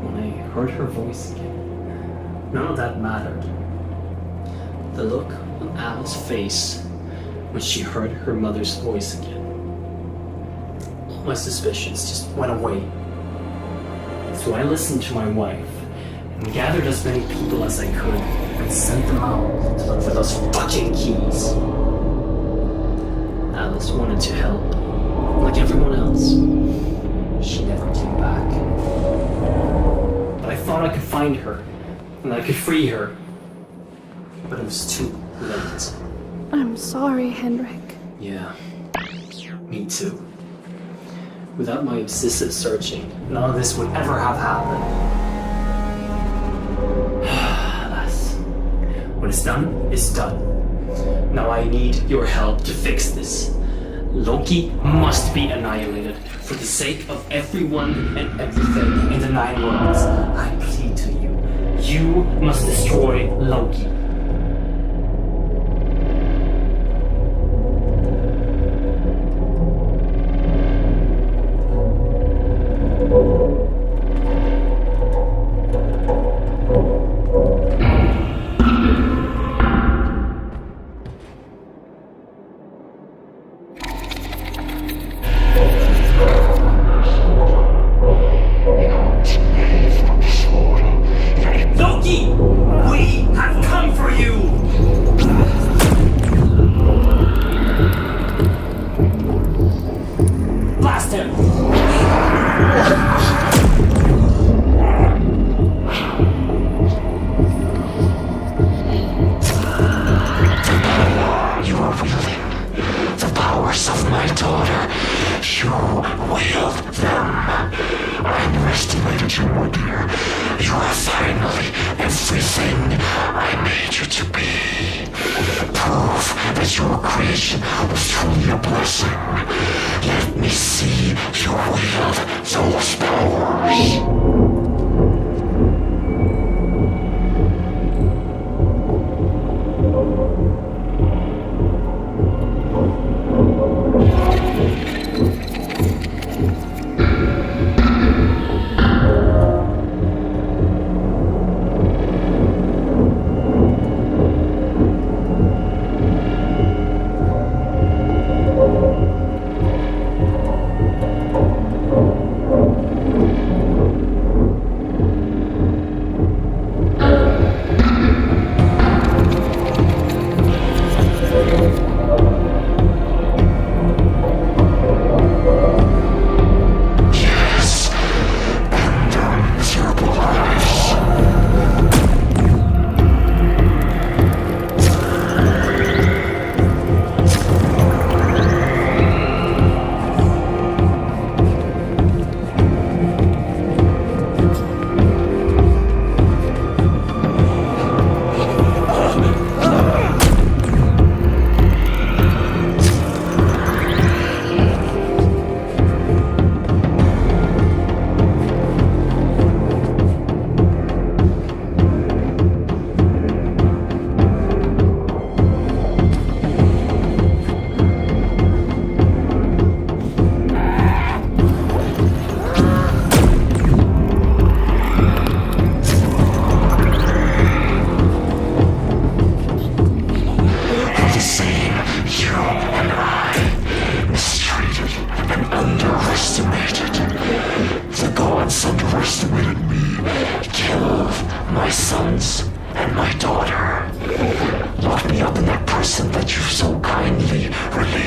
When I heard her voice again, none of that mattered. The look on Alice's face when she heard her mother's voice again. All my suspicions just went away. So I listened to my wife and gathered as many people as I could and sent them out to look for those fucking keys. Alice wanted to help, like everyone else. She never came back. But I thought I could find her, and I could free her. But it was too late. I'm sorry, Henrik. Yeah, me too. Without my obsessive searching, none of this would ever have happened. Alas, what is done is done. Now I need your help to fix this. Loki must be annihilated for the sake of everyone and everything in the 9 worlds. I plead to you. You must destroy Loki.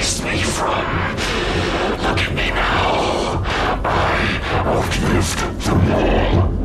release me from. Look at me now. I outlived them all.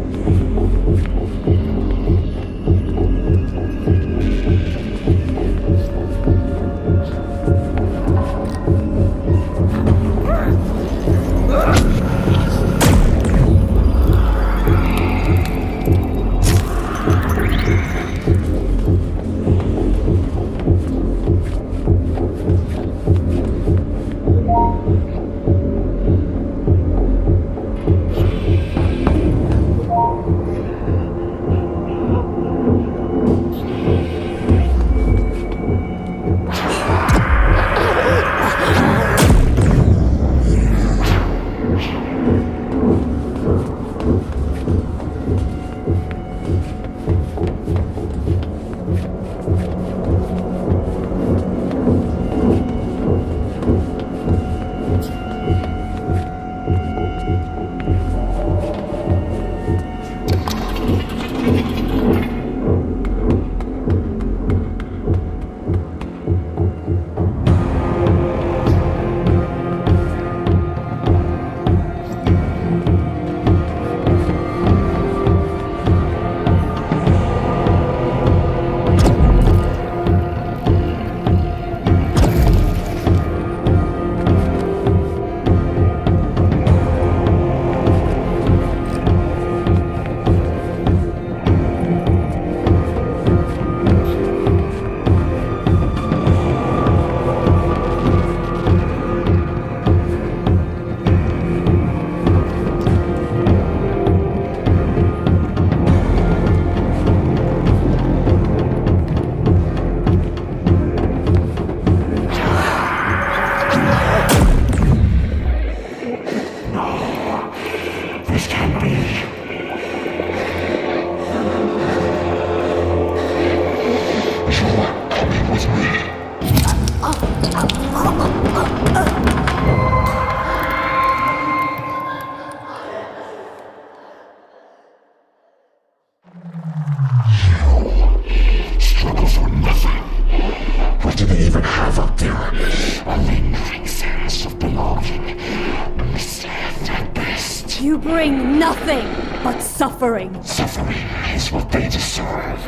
You bring nothing but suffering. Suffering is what they deserve.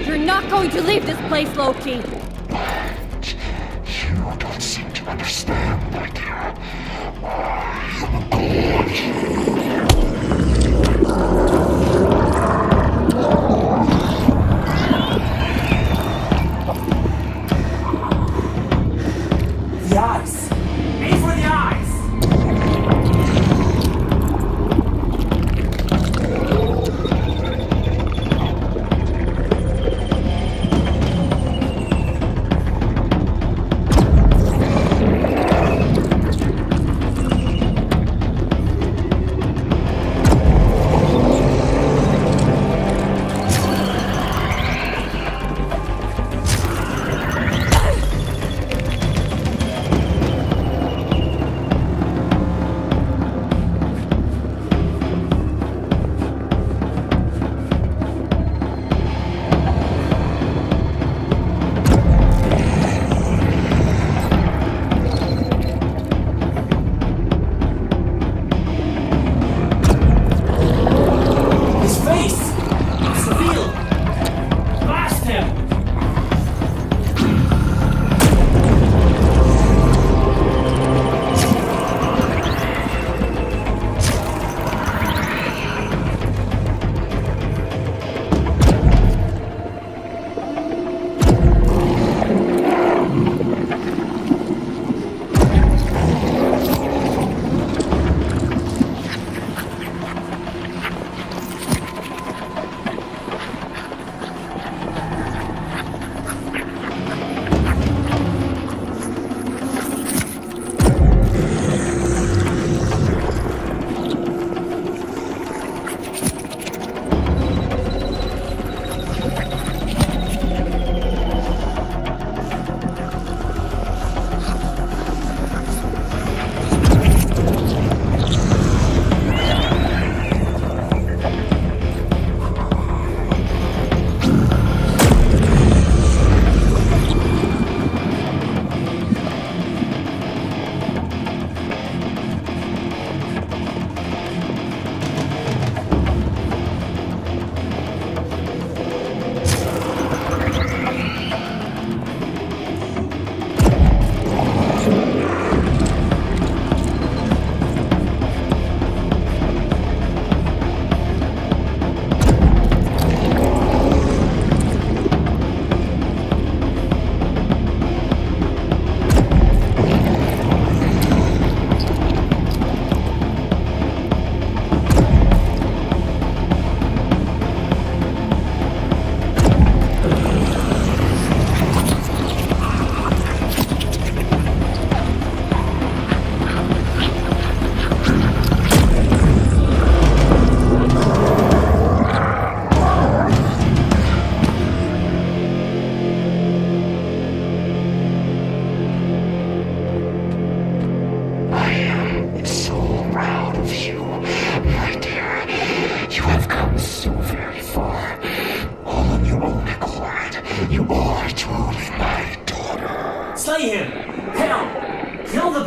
You're not going to leave this place, Loki. But you don't seem to understand, my dear. I am a god. The eyes! Aim for the eyes!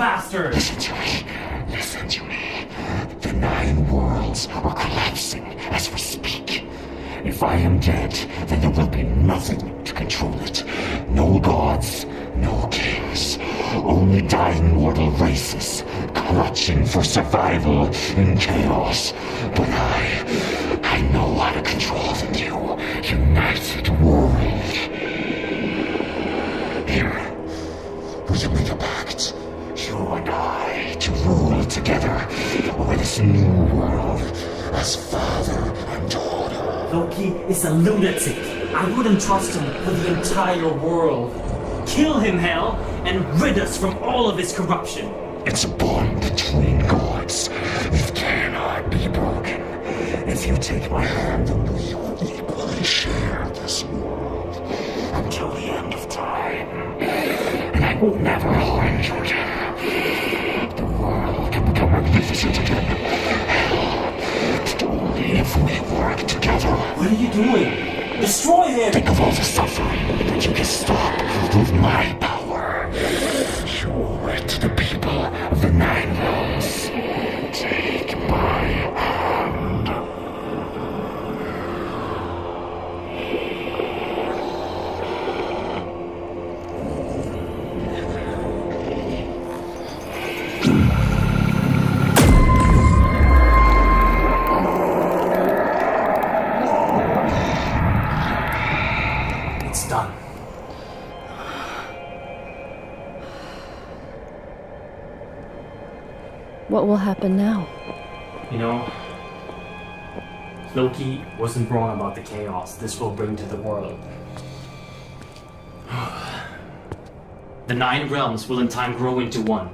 bastard! Listen to me. Listen to me. The 9 worlds are collapsing as we speak. If I am dead, then there will be nothing to control it. No gods, no kings. Only dying mortal races, clutching for survival in chaos. But I know how to control the new, united world. Here, we shall make a pact. You and I to rule together over this new world as father and daughter. Loki is a lunatic. I wouldn't trust him with the entire world. Kill him, Hel, and rid us from all of his corruption. It's a bond between gods. It cannot be broken. If you take my hand, then we will equally share this world until the end of time. And I will never harm you again. The world can become magnificent again. But only if we work together. What are you doing? Destroy him! Think of all the suffering that you can stop with my power. Show it to the people of the 9 realms. Take my hand. It's done. What will happen now? You know, Loki wasn't wrong about the chaos this will bring to the world. The 9 realms will in time grow into one.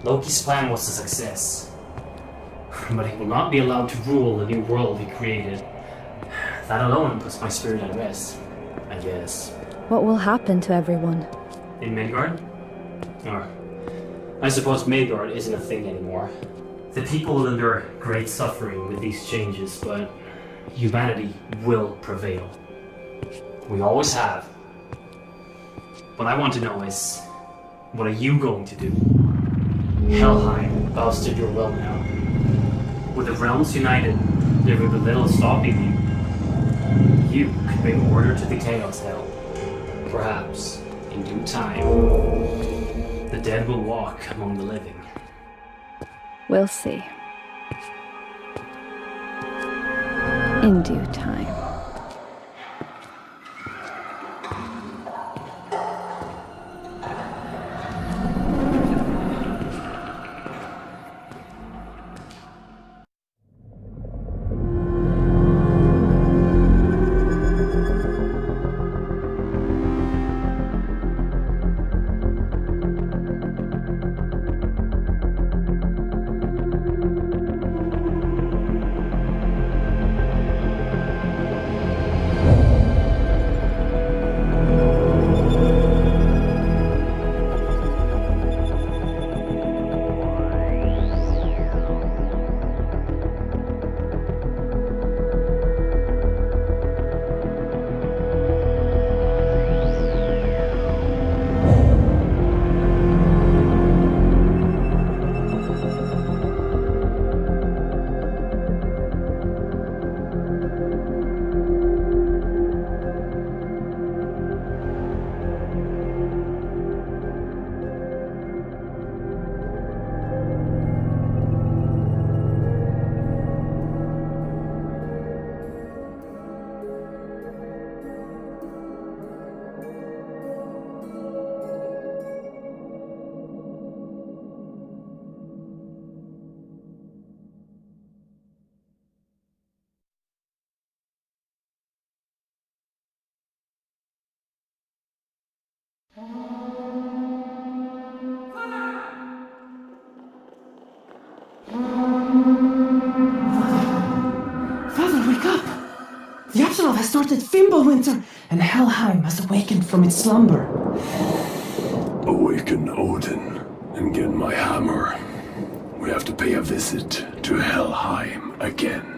Loki's plan was a success. But he will not be allowed to rule the new world he created. That alone puts my spirit at rest, I guess. What will happen to everyone? In Midgard? Or, I suppose Midgard isn't a thing anymore. The people will endure great suffering with these changes, but humanity will prevail. We always have. What I want to know is, what are you going to do? Helheim bows to your will now. With the realms united, there will be little stopping you. You could bring order to the chaos hell. Perhaps, in due time, the dead will walk among the living. We'll see. In due time. Father, wake up! The Apsulov has started Fimbulwinter, and Helheim has awakened from its slumber. Awaken Odin and get my hammer. We have to pay a visit to Helheim again.